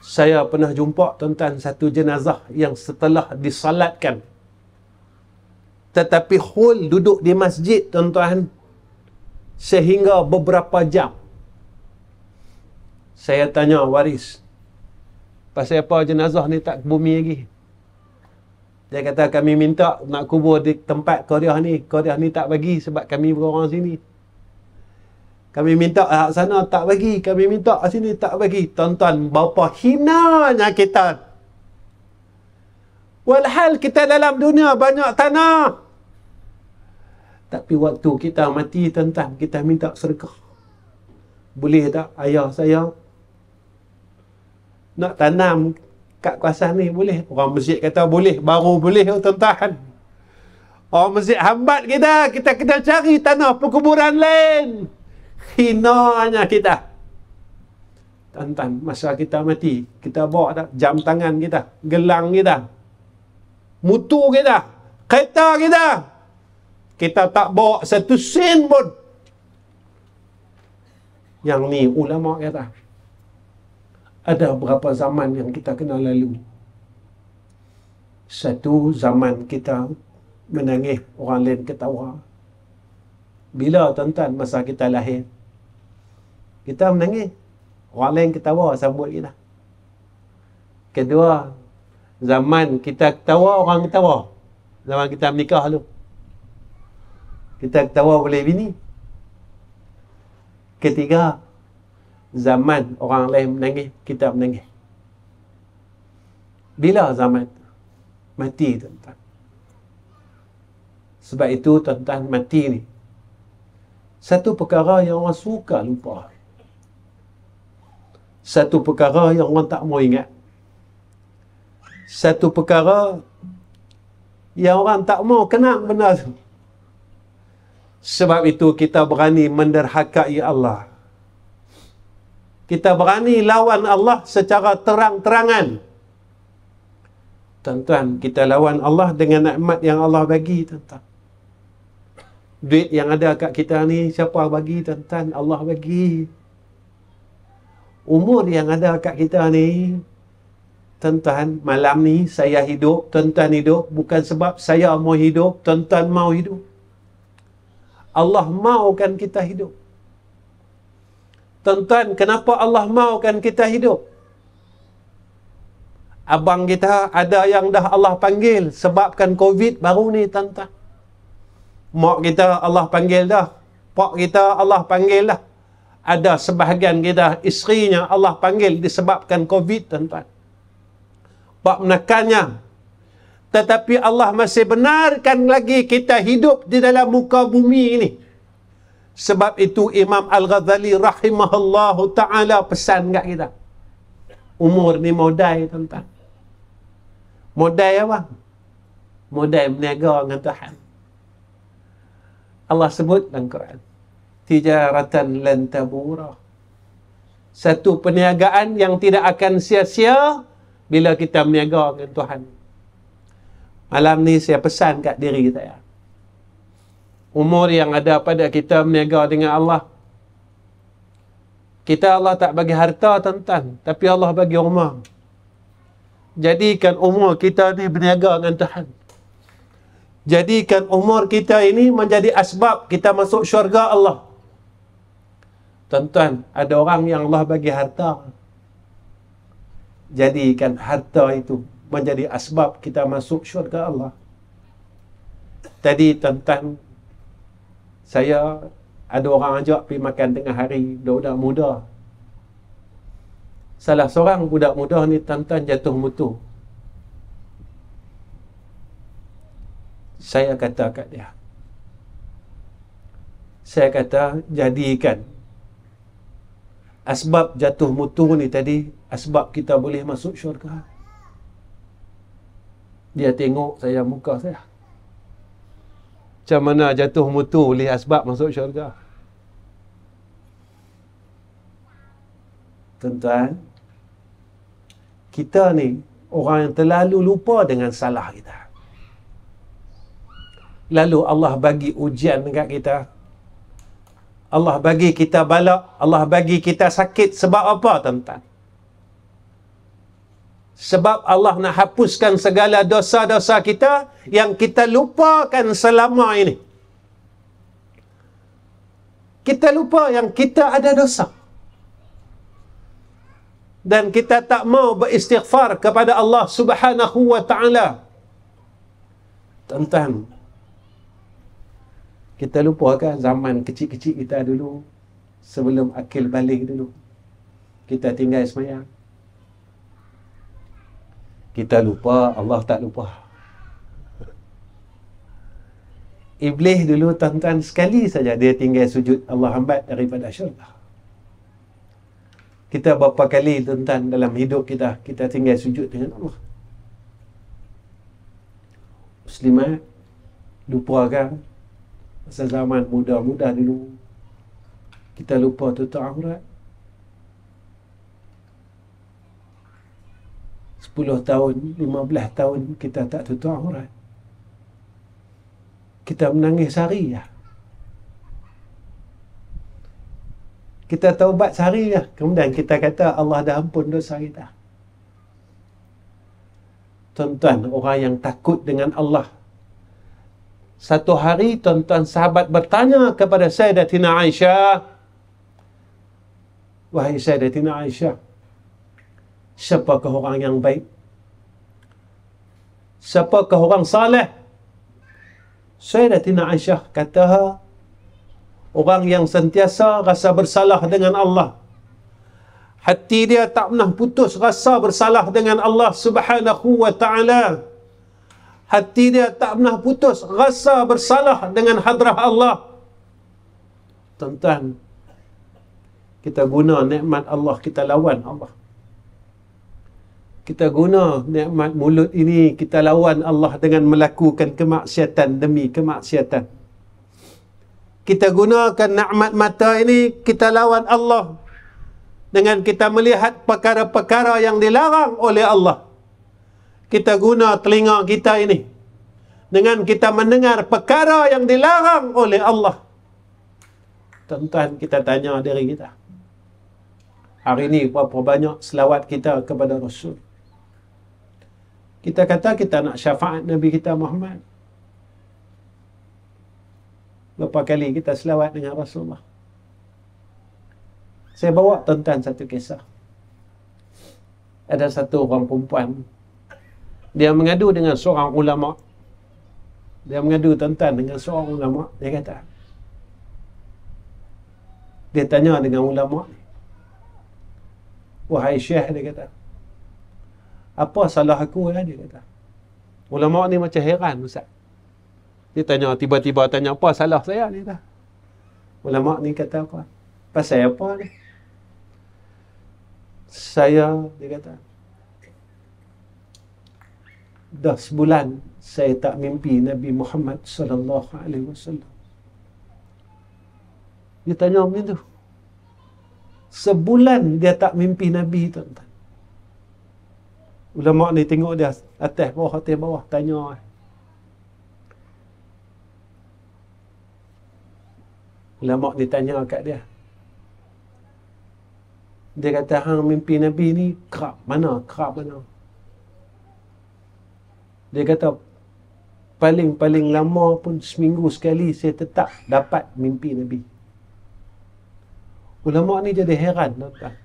Saya pernah jumpa, tuan-tuan, satu jenazah yang setelah disalatkan, tetapi hul duduk di masjid, tuan-tuan, sehingga beberapa jam. Saya tanya waris, pasal apa jenazah ni tak ke bumi lagi? Dia kata, kami minta nak kubur di tempat Korea ni tak bagi sebab kami berorang sini. Kami minta sana tak bagi, kami minta sini tak bagi. Tuan-tuan, berapa hinanya kita. Walhal kita dalam dunia banyak tanah. Tapi waktu kita mati, tuan-tuan, kita minta sedekah. Boleh tak ayah saya nak tanam kat kawasan ni? Boleh. Orang masjid kata boleh, baru boleh, tuan-tuan. Orang masjid hambat kita kena cari tanah perkuburan lain. Hinanya kita. Tuan-tuan, masa kita mati, kita bawa tak jam tangan kita, gelang kita, mutu kita, kereta kita. Kita tak bawa satu sen pun. Yang ni ulama kata, ada berapa zaman yang kita kena lalu. Satu zaman kita menangis, orang lain ketawa. Bila, tuan-tuan, masa kita lahir, kita menangis, orang lain ketawa sambut kita. Kedua, zaman kita ketawa, orang ketawa. Zaman kita menikah dulu, kita ketawa boleh bini. Ketiga, zaman orang lain menangis, kita menangis. Bila zaman? Mati, tuan-tuan. Sebab itu, tuan-tuan, mati ni Satu perkara yang orang suka lupa. Satu perkara yang orang tak mau ingat. Satu perkara yang orang tak mau kenang benda tu. Sebab itu kita berani menderhakai Allah. Kita berani lawan Allah secara terang-terangan. Tuan-tuan, kita lawan Allah dengan nikmat yang Allah bagi, tuan-tuan. Duit yang ada kat kita ni, siapa bagi, tuan-tuan? Allah bagi. Umur yang ada kat kita ni, tuan-tuan, malam ni saya hidup, tuan-tuan hidup, bukan sebab saya mau hidup, tuan-tuan mau hidup. Allah maukan kita hidup. Tuan-tuan, kenapa Allah maukan kita hidup? Abang kita ada yang dah Allah panggil sebabkan COVID baru ni, tuan-tuan. Mak kita Allah panggil dah. Pak kita Allah panggil dah. Ada sebahagian kita, isterinya Allah panggil disebabkan COVID, tuan-tuan. Pak menekannya. Tetapi Allah masih benarkan lagi kita hidup di dalam muka bumi ini. Sebab itu Imam Al-Ghazali rahimahullahu ta'ala pesan kat kita. Umur ni modal, tuan-tuan. Modal apa? Modal berniaga dengan Tuhan. Allah sebut dalam Quran. Tijaratan lan tabura. Satu perniagaan yang tidak akan sia-sia bila kita berniaga dengan Tuhan. Malam ni saya pesan kat diri saya. Umur yang ada pada kita berniaga dengan Allah. Kita Allah tak bagi harta, tuan-tuan. Tapi Allah bagi rumah. Jadikan umur kita ni berniaga dengan Tuhan. Jadikan umur kita ini menjadi asbab kita masuk syurga Allah. Tuan-tuan, ada orang yang Allah bagi harta. Jadikan harta itu menjadi asbab kita masuk syurga Allah. Tadi, tuan-tuan, saya ada orang ajak pergi makan tengah hari, budak-budak muda. Salah seorang budak muda ni, tuan-tuan, jatuh mutu. Saya kata kat dia, saya kata, jadikan asbab jatuh mutu ni tadi, asbab kita boleh masuk syurga. Dia tengok saya, muka saya. Macam mana jatuh mutu boleh asbab masuk syurga? Tuan-tuan, kita ni orang yang terlalu lupa dengan salah kita. Lalu Allah bagi ujian dekat kita. Allah bagi kita balak, Allah bagi kita sakit. Sebab apa, tuan-tuan? Sebab Allah nak hapuskan segala dosa-dosa kita yang kita lupakan selama ini. Kita lupa yang kita ada dosa. Dan kita tak mau beristighfar kepada Allah Subhanahu wa ta'ala. Tuan-tuan, kita lupakan zaman kecil-kecil kita dulu, sebelum akil balik dulu, kita tinggal semayang. Kita lupa, Allah tak lupa. Iblis dulu, tuan-tuan, sekali saja dia tinggal sujud, Allah hambat daripada syurga. Kita berapa kali, tuan-tuan, dalam hidup kita, kita tinggal sujud dengan Allah. Muslimat lupakan masa zaman muda-muda dulu, kita lupa tutup aurat. 10 tahun, 15 tahun kita tak tutup aurat. Kita menangis sehari ya. Kita taubat sehari ya. Kemudian kita kata Allah dah ampun dosa kita. Tuan-tuan, orang yang takut dengan Allah. Satu hari, tuan-tuan, sahabat bertanya kepada Sayyidatina Aisyah, wahai Sayyidatina Aisyah, siapakah orang yang baik? Siapakah orang saleh? Sayyidatina Aisyah kata, orang yang sentiasa rasa bersalah dengan Allah. Hati dia tak pernah putus rasa bersalah dengan Allah Subhanahu wa ta'ala. Hati dia tak pernah putus rasa bersalah dengan hadrah Allah. Tuan-tuan, kita guna nikmat Allah, kita lawan Allah. Kita guna nikmat mulut ini, kita lawan Allah dengan melakukan kemaksiatan demi kemaksiatan. Kita gunakan nikmat mata ini, kita lawan Allah dengan kita melihat perkara-perkara yang dilarang oleh Allah. Kita guna telinga kita ini dengan kita mendengar perkara yang dilarang oleh Allah. Tuan-tuan, kita tanya diri kita, hari ini berapa banyak selawat kita kepada Rasul? Kita kata kita nak syafaat Nabi kita Muhammad. Berapa kali kita selawat dengan Rasulullah? Saya bawa tuan-tuan satu kisah. Ada satu orang perempuan, dia mengadu dengan seorang ulama. Dia mengadu tuan-tuan dengan seorang ulama. Dia kata, dia tanya dengan ulama ni, wahai syekh, dia kata, apa salah aku lah, dia kata. Ulama ni macam heran, Ustaz. Dia tanya, tiba-tiba tanya, apa salah saya, dia kata. Ulama ni kata apa? Pasal apa ni? Saya, dia kata, dah sebulan saya tak mimpi Nabi Muhammad sallallahu alaihi wasallam. Dia tanya macam tu. Sebulan dia tak mimpi Nabi, tuan-tuan. Ulama ni tengok dia atas bawah, tanya. Ulama ni tanya kat dia. Dia kata, hang mimpi Nabi ni kerap mana? Dia kata, paling lama pun seminggu sekali saya tetap dapat mimpi Nabi. Ulama ni jadi heran, tuan-tuan.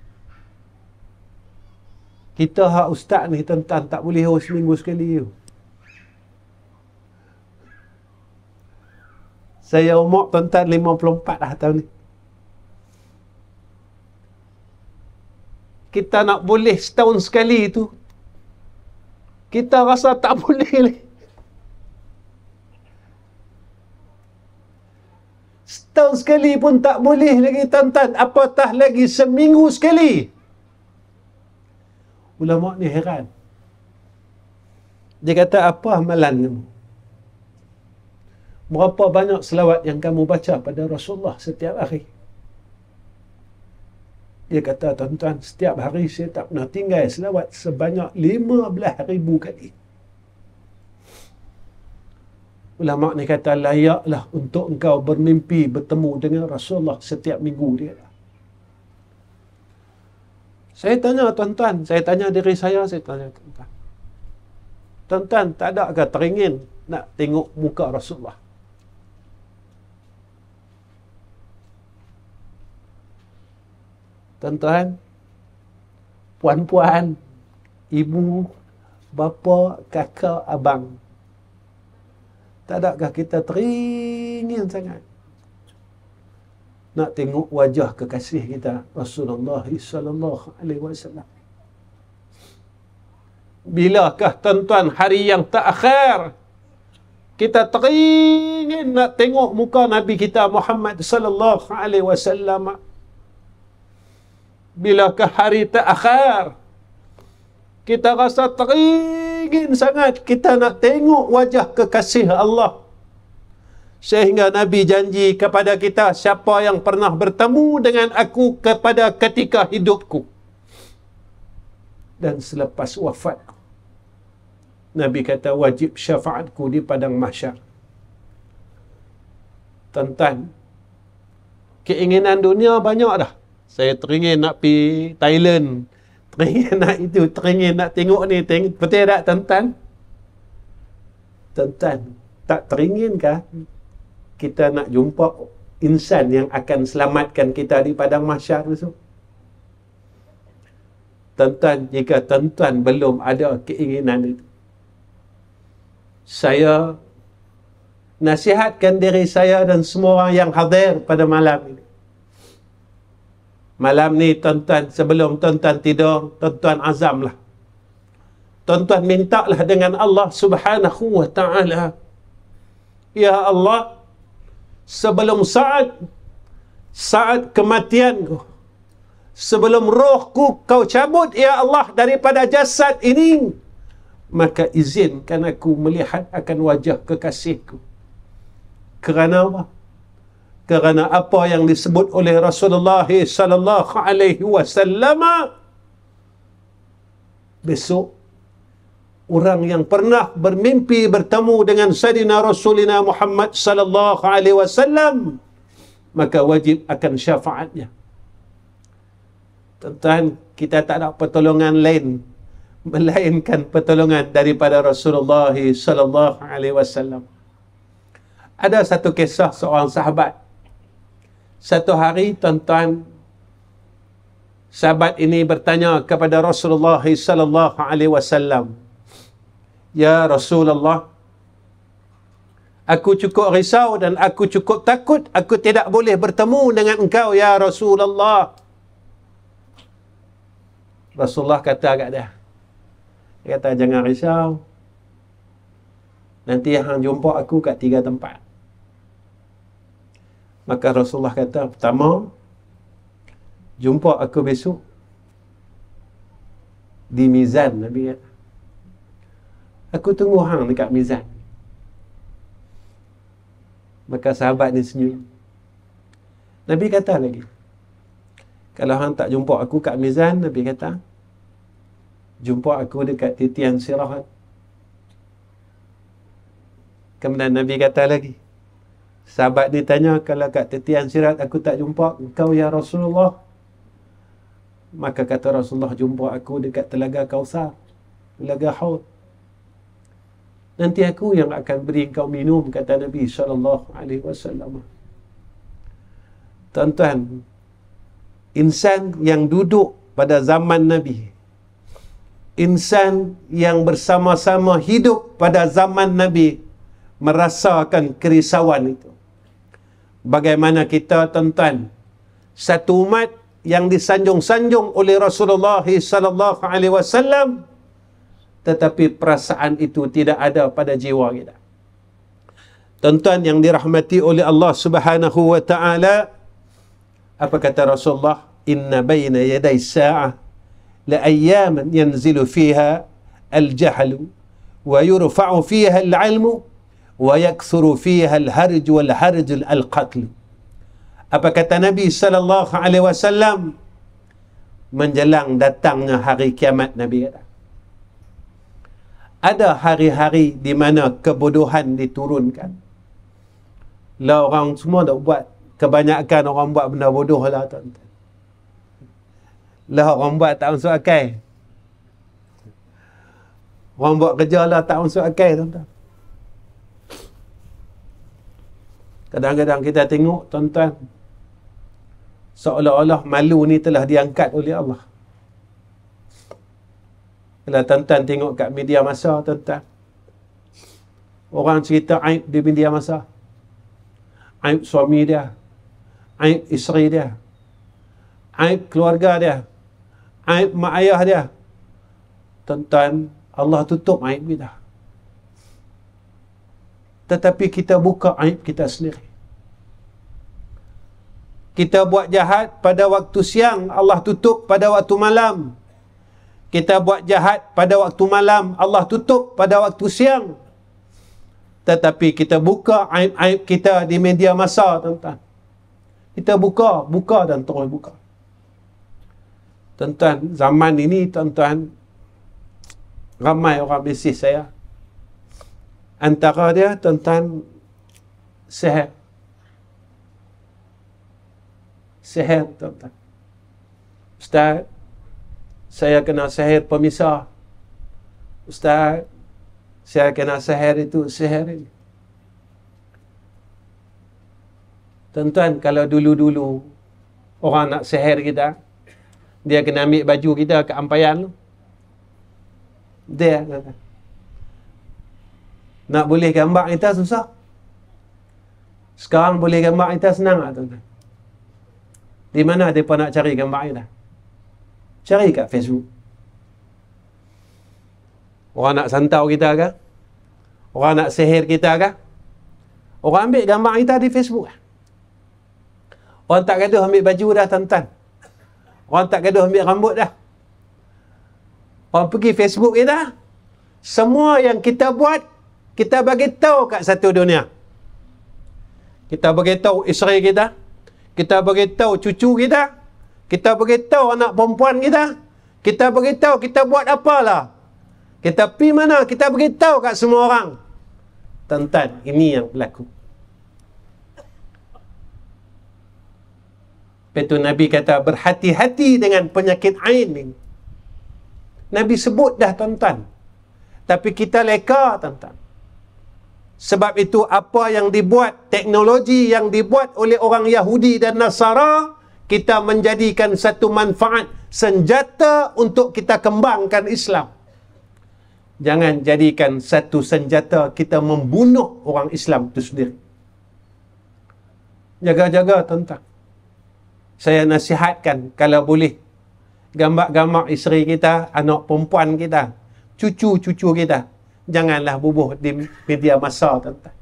Kita hak ustaz ni, tuan-tuan, tak boleh seminggu sekali. Saya umur tuan-tuan 54 dah tahun ni. Kita nak boleh setahun sekali tu, kita rasa tak boleh lagi. Setahun sekali pun tak boleh lagi, tuan-tuan. Apatah lagi seminggu sekali. Ulama ni heran. Dia kata, apa amalan kamu? Berapa banyak selawat yang kamu baca pada Rasulullah setiap hari? Dia kata, tuan-tuan, setiap hari saya tak pernah tinggal selawat sebanyak 15,000 kali. Ulama ni kata, layaklah untuk engkau bermimpi bertemu dengan Rasulullah setiap minggu, dia kata. Saya tanya tuan-tuan, saya tanya diri saya tanya tuan-tuan. Tuan-tuan, tak adakah teringin nak tengok muka Rasulullah? Tuan-tuan, puan-puan, ibu, bapa, kakak, abang, tak adakah kita teringin sangat nak tengok wajah kekasih kita Rasulullah sallallahu alaihi wasallam? Bilakah tuan-tuan hari yang terakhir kita teringin nak tengok muka Nabi kita Muhammad sallallahu alaihi wasallam? Bilakah hari terakhir kita rasa teringin sangat kita nak tengok wajah kekasih Allah, sehingga Nabi janji kepada kita, siapa yang pernah bertemu dengan aku kepada ketika hidupku dan selepas wafatku, Nabi kata wajib syafaatku di padang mahsyar. Tuan-tuan, keinginan dunia banyak dah. Saya teringin nak pergi Thailand, teringin nak itu, teringin nak tengok ni, betul tak tuan-tuan? Tuan-tuan, tak teringinkah kita nak jumpa insan yang akan selamatkan kita di padang mahsyar itu? Tuan-tuan, jika tuan-tuan belum ada keinginan itu, saya nasihatkan diri saya dan semua orang yang hadir pada malam ini. Malam ni tuan-tuan, sebelum tuan-tuan tidur, tuan-tuan azamlah. Tuan-tuan mintalah dengan Allah Subhanahu wa ta'ala, ya Allah, sebelum saat saat kematianku, sebelum rohku kau cabut ya Allah daripada jasad ini, maka izinkan aku melihat akan wajah kekasihku. Kerana apa? Kerana apa yang disebut oleh Rasulullah sallallahu alaihi wasallam, besok orang yang pernah bermimpi bertemu dengan Sayyidina Rasulina Muhammad sallallahu alaihi wasallam, maka wajib akan syafaatnya. Tuan-tuan, kita tak ada pertolongan lain melainkan pertolongan daripada Rasulullah sallallahu alaihi wasallam. Ada satu kisah seorang sahabat. Satu hari, tuan-tuan, sahabat ini bertanya kepada Rasulullah sallallahu alaihi wasallam, "Ya Rasulullah, aku cukup risau dan aku cukup takut aku tidak boleh bertemu dengan engkau ya Rasulullah." Rasulullah kata agak dia. Dia kata, "Jangan risau. Nanti hang jumpa aku kat 3 tempat." Maka Rasulullah kata, pertama, jumpa aku besok di mizan. Nabi kata, "Aku tunggu hang dekat mizan." Maka sahabat ni senyum. Nabi kata lagi, "Kalau hang tak jumpa aku kat mizan," Nabi kata, "jumpa aku dekat titian sirat." Kemudian Nabi kata lagi, sahabat ni tanya, "Kalau kat titian sirat aku tak jumpa engkau ya Rasulullah," maka kata Rasulullah, "Jumpa aku dekat telaga Kausar, telaga Haud. Nanti aku yang akan beri engkau minum," kata Nabi sallallahu alaihi wasallam. Tuan-tuan, insan yang duduk pada zaman Nabi, insan yang bersama-sama hidup pada zaman Nabi, merasakan kerisauan itu. Bagaimana kita, tuan-tuan, satu umat yang disanjung-sanjung oleh Rasulullah sallallahu alaihi wasallam, tetapi perasaan itu tidak ada pada jiwa kita. Tuan-tuan yang dirahmati oleh Allah Subhanahu wa taala, apa kata Rasulullah? "Inna baina yaday sa'ah la ayyaman yanzilu fiha al-jahlu wa yurfa'u fiha al-'ilmu wa yakthuru fiha al-harj wal-harj al-qatl." Apa kata Nabi sallallahu alaihi wasallam? Menjelang datangnya hari kiamat, Nabi kata, ada hari-hari di mana kebodohan diturunkan. Lah orang semua dah buat, kebanyakan orang buat benda bodoh lah, tuan-tuan. Lah orang buat tak masuk akal. Orang buat kerja lah tak masuk akal, tuan-tuan. Kadang-kadang kita tengok, tuan-tuan, seolah-olah malu ni telah diangkat oleh Allah. Kalau tuan-tuan tengok kat media masa, tuan-tuan, orang cerita aib di media masa. Aib suami dia, aib isteri dia, aib keluarga dia, aib mak ayah dia. Tuan-tuan, Allah tutup aib kita. Tetapi kita buka aib kita sendiri. Kita buat jahat pada waktu siang, Allah tutup pada waktu malam. Kita buat jahat pada waktu malam, Allah tutup pada waktu siang. Tetapi kita buka aib-aib kita di media masa, tuan-tuan. Kita buka dan terus buka. Tuan-tuan, zaman ini, tuan-tuan, ramai orang mesej saya. Antara dia, tuan-tuan, sihir. Sihir, tuan-tuan. Ustaz, saya kena sihir pemisah. Ustaz, saya kena sihir itu, sihir ini. Tuan-tuan, kalau dulu-dulu orang nak sihir kita, dia kena ambil baju kita ke ampayan tu. Dia, tuan-tuan, nak boleh gambar kita susah. Sekarang boleh gambar kita senang tak, tuan-tuan? Di mana mereka nak cari gambar kita? Cari kat Facebook. Orang nak santau kita ke? Orang nak sihir kita ke? Orang ambil gambar kita di Facebook. Orang tak gaduh ambil baju dah, tuan-tuan. Orang tak gaduh ambil rambut dah. Orang pergi Facebook kita, semua yang kita buat, kita bagi tahu kat satu dunia. Kita bagi tahu isteri kita, kita bagi tahu cucu kita, kita bagi tahu anak perempuan kita, kita bagi tahu kita buat apalah. Kita pergi mana, kita bagi tahu kat semua orang. Tuan-tuan, ini yang berlaku. Itu Nabi kata, berhati-hati dengan penyakit ain ini. Nabi sebut dah, tuan-tuan. Tapi kita leka, tuan-tuan. Sebab itu apa yang dibuat, teknologi yang dibuat oleh orang Yahudi dan Nasara, kita menjadikan satu manfaat, senjata untuk kita kembangkan Islam. Jangan jadikan satu senjata kita membunuh orang Islam itu sendiri. Jaga-jaga, tuan-tuan. Saya nasihatkan, kalau boleh, gambar-gambar isteri kita, anak perempuan kita, cucu-cucu kita, janganlah bubuh di media massa, tuan-tuan.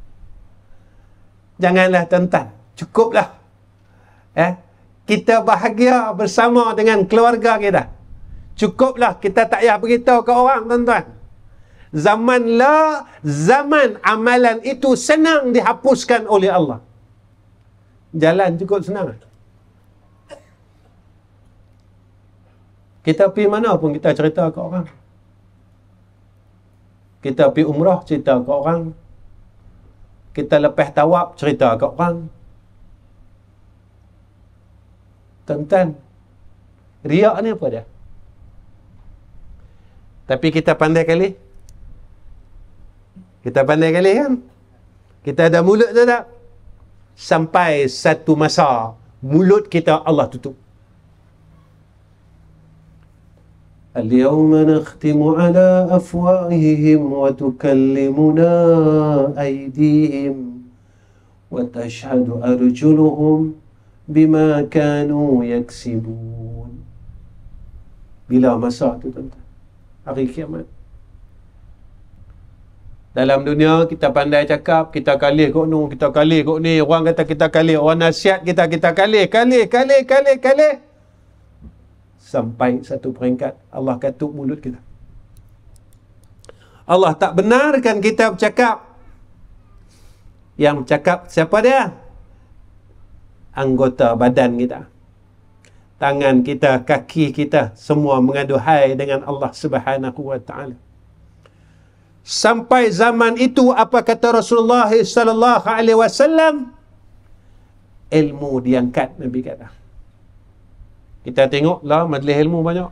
Janganlah, tuan-tuan. Cukuplah. Kita bahagia bersama dengan keluarga kita. Cukuplah, kita tak payah beritahu ke orang, tuan-tuan. Zaman amalan itu senang dihapuskan oleh Allah. Jalan cukup senang. Kita pergi mana pun kita cerita ke orang. Kita pergi umrah, cerita ke orang. Kita lepas tawaf, cerita ke orang. Tuan-tuan, riak ni apa dia? Tapi kita pandai kali. Kita pandai kali kan? Kita ada mulut tu tak? Sampai satu masa, mulut kita Allah tutup. اليوم نختم على أفواههم وتكلمنا أيديهم وتشهد أرجلهم بما كانوا يكسبون. Bila masa tu, tuan-tuan? Hari kiamat. Dalam dunia kita pandai cakap, kita kalih kok ni, kita kalih kok ni, orang kata kita kalih, orang nasihat kita kalih. Sampai satu peringkat Allah katuk mulut kita. Allah tak benarkan kita bercakap. Yang bercakap siapa dia? Anggota badan kita. Tangan kita, kaki kita, semua mengaduhai dengan Allah Subhanahu wa taala. Sampai zaman itu apa kata Rasulullah sallallahu alaihi wasallam? Ilmu diangkat, Nabi kata. Kita tengoklah majlis ilmu banyak.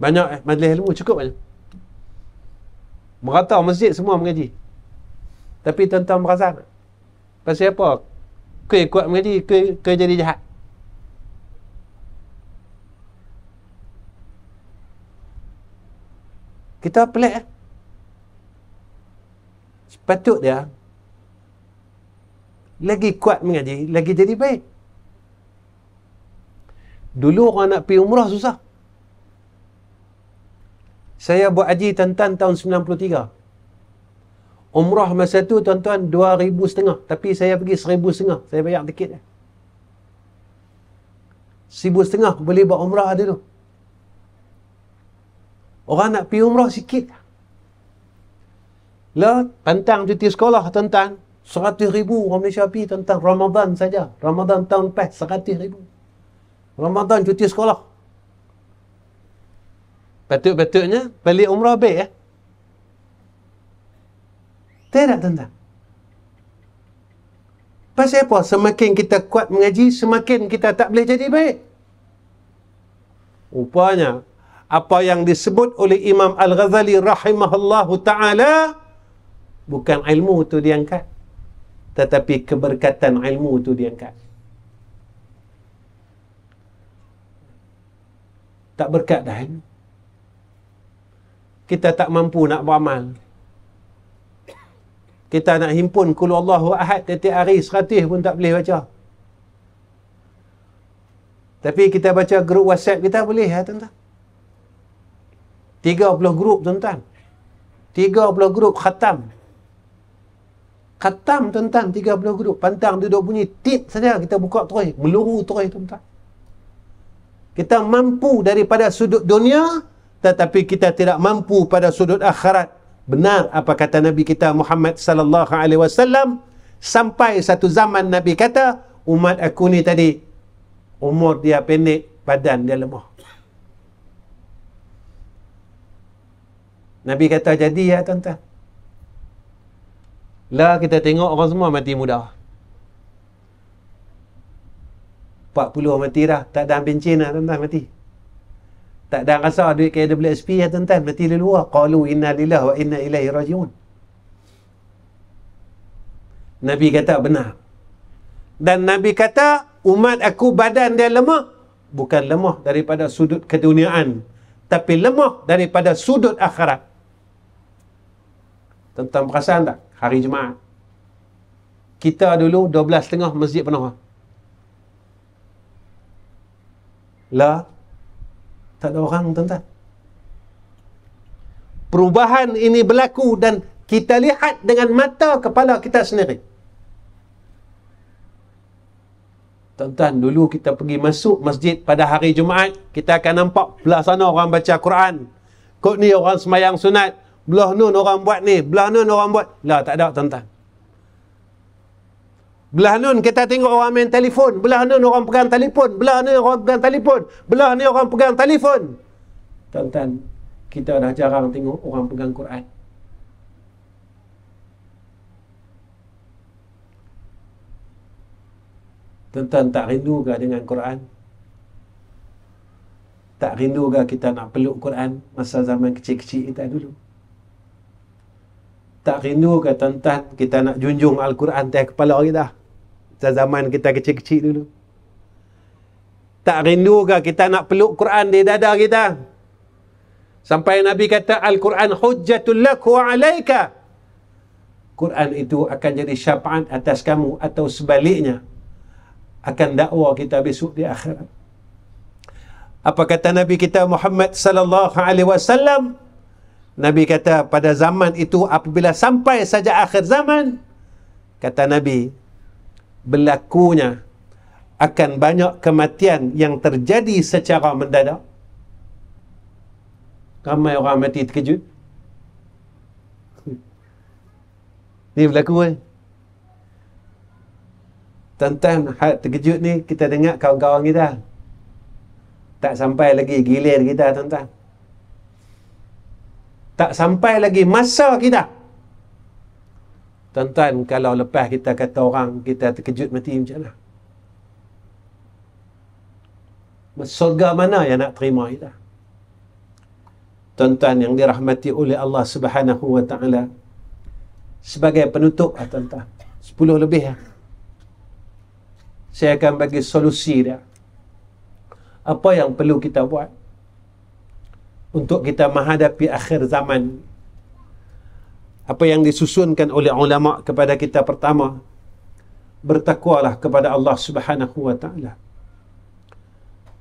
Banyak majlis ilmu cukup banyak. Merata masjid semua mengaji. Tapi tuan-tuan merasa tak? Pasal apa? Ke kuat mengaji, ke jadi jahat. Kita pelik. Sepatut dia lagi kuat mengaji, lagi jadi baik. Dulu orang nak pergi umrah susah. Saya buat haji tuan-tuan tahun 93. Umrah masa tu tuan-tuan 2,500. Tapi saya pergi 1,500. Saya bayar tiket dia. 1,500 boleh buat umrah dulu. Orang nak pergi umrah sikit. Lah, pantang cuti sekolah tuan-tuan. 100,000 orang Malaysia pergi tuan-tuan. Ramadan saja. Ramadan tahun lepas 100,000. Ramadan cuti sekolah. Patut-patutnya balik umrah baik ya. Tidak, tuan-tuan. Pasal apa? Semakin kita kuat mengaji, semakin kita tak boleh jadi baik. Rupanya, apa yang disebut oleh Imam Al-Ghazali rahimahullahu ta'ala, bukan ilmu tu diangkat, tetapi keberkatan ilmu tu diangkat. Tak berkat dah ilmu. Kita tak mampu nak beramal. Kita nak himpun Qul Huwallahu Ahad tiap hari 100 pun tak boleh baca. Tapi kita baca grup WhatsApp kita boleh ya tuan-tuan. 30 grup tuan-tuan. 30 grup khatam. Khatam tuan-tuan 30 huruf. Pantang duduk bunyi tit saja kita buka terus. Meluru terus tuan-tuan. Kita mampu daripada sudut dunia, tetapi kita tidak mampu pada sudut akhirat. Benar apa kata Nabi kita Muhammad sallallahu alaihi wasallam, sampai satu zaman Nabi kata, umat aku ni tadi umur dia pendek, badan dia lemah. Nabi kata jadi ya tuan-tuan. Lah kita tengok orang semua mati muda. 40 mati dah. Tak ada bencin dah tuan-tuan mati. Tak ada rasa duit KWSP ya tuan-tuan. Mati di luar. Qalu inna lillahi wa inna ilaihi raji'un. Nabi kata benar. Dan Nabi kata umat aku badan dia lemah. Bukan lemah daripada sudut keduniaan, tapi lemah daripada sudut akhirat. Tuan-tuan perasan tak? Hari Jumaat kita dulu 12.30 masjid penuh. Lah tak ada orang tuan-tuan. Perubahan ini berlaku dan kita lihat dengan mata kepala kita sendiri. Tuan-tuan, dulu kita pergi masuk masjid pada hari Jumaat, kita akan nampak belah sana orang baca Quran, kod ni orang semayang sunat, belah nun orang buat ni, belah nun orang buat. Lah tak ada tuan-tuan. Belah nun kita tengok orang main telefon, belah nun orang pegang telefon, belah ni orang pegang telefon, belah ni orang pegang telefon. Tuan-tuan, kita dah jarang tengok orang pegang Quran. Tuan-tuan, tak rindu ke dengan Quran? Tak rindu ke kita nak peluk Quran masa zaman kecil-kecil kita dulu? Tak rindu ke tuan-tuan kita nak junjung Al-Quran atas kepala kita zaman kita kecil-kecil dulu? Tak rindu ke kita nak peluk Quran di dada kita? Sampai Nabi kata Al-Quran hujjatul lak wa alaika. Quran itu akan jadi syafaat atas kamu, atau sebaliknya akan dakwa kita besok di akhirat. Apa kata Nabi kita Muhammad sallallahu alaihi wasallam? Nabi kata pada zaman itu apabila sampai saja akhir zaman, kata Nabi, berlakunya akan banyak kematian yang terjadi secara mendadak. Ramai orang mati terkejut. Ni berlaku Tuan-tuan, hal terkejut ni kita dengar kawan-kawan kita. Tak sampai lagi gilir kita tuan-tuan. Tak sampai lagi masa kita. Tuan-tuan, kalau lepas kita kata orang kita terkejut mati macam mana? Surga mana yang nak terima kita? Tuan-tuan yang dirahmati oleh Allah Subhanahu wa taala, sebagai penutup tuan-tuan, 10 lebih saya akan bagi solusi dia. Apa yang perlu kita buat untuk kita menghadapi akhir zaman? Apa yang disusunkan oleh ulama kepada kita? Pertama, bertakwalah kepada Allah Subhanahu wa taala.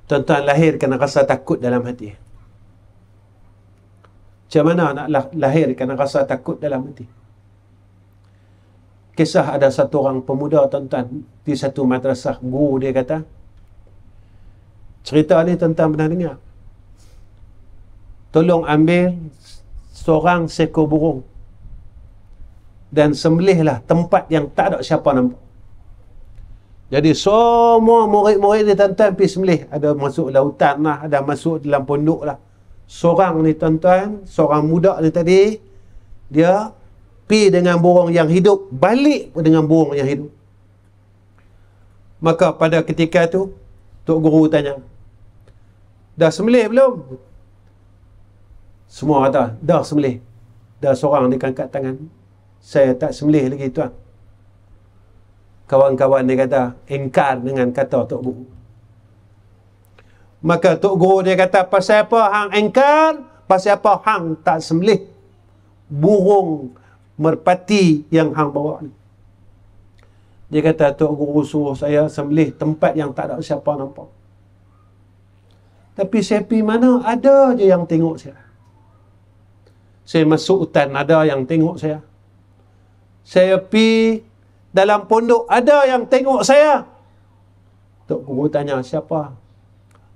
Tuan-tuan, lahirkan rasa takut dalam hati. Macam mana nak lahirkan rasa takut dalam hati? Kisah ada satu orang pemuda tuan-tuan di satu madrasah. Guru dia kata, cerita ni tuan-tuan pernah dengar, tolong ambil seorang seekor burung dan sembelihlah tempat yang tak ada siapa nampak. Jadi semua murid-murid ni tuan-tuan pergi sembelih. Ada masuk lautan lah, ada masuk dalam pondok lah. Seorang ni tuan-tuan, seorang muda ni tadi, dia pergi dengan burung yang hidup, balik dengan burung yang hidup. Maka pada ketika tu Tok Guru tanya, dah sembelih belum? Semua kata, dah sembelih. Dah seorang dia angkat tangan, saya tak sembelih lagi tuan. Kawan-kawan dia kata, ingkar dengan kata Tok Guru. Maka Tok Guru dia kata, pasal apa hang ingkar? Pasal apa hang tak sembelih burung merpati yang hang bawa ni? Dia kata, Tok Guru suruh saya sembelih tempat yang tak ada siapa nampak. Tapi saya pergi mana, ada je yang tengok saya. Saya masuk hutan, ada yang tengok saya. Saya pi dalam pondok, ada yang tengok saya. Tok Guru tanya, siapa?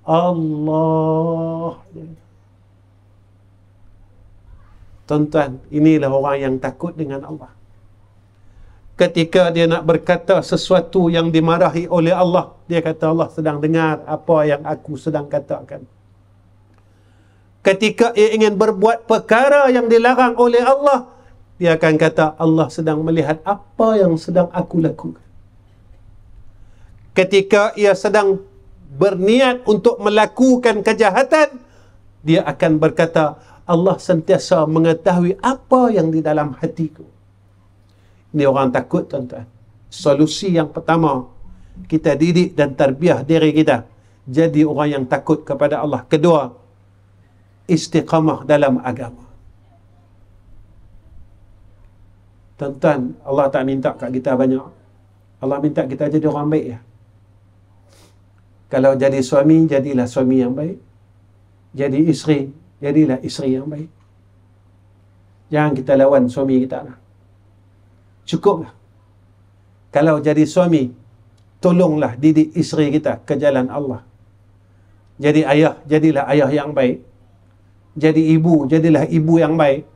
Allah. Tuan-tuan, inilah orang yang takut dengan Allah. Ketika dia nak berkata sesuatu yang dimarahi oleh Allah, dia kata Allah sedang dengar apa yang aku sedang katakan. Ketika ia ingin berbuat perkara yang dilarang oleh Allah, dia akan kata Allah sedang melihat apa yang sedang aku lakukan. Ketika ia sedang berniat untuk melakukan kejahatan, dia akan berkata Allah sentiasa mengetahui apa yang di dalam hatiku. Ini orang takut, tuan-tuan. Solusi yang pertama, kita didik dan terbiah diri kita jadi orang yang takut kepada Allah. Kedua, istiqamah dalam agama. Tuan-tuan, Allah tak minta kat kita banyak. Allah minta kita jadi orang baik ya. Kalau jadi suami, jadilah suami yang baik. Jadi isteri, jadilah isteri yang baik. Jangan kita lawan suami kita lah. Cukuplah. Kalau jadi suami, tolonglah didik isteri kita ke jalan Allah. Jadi ayah, jadilah ayah yang baik. Jadi ibu, jadilah ibu yang baik.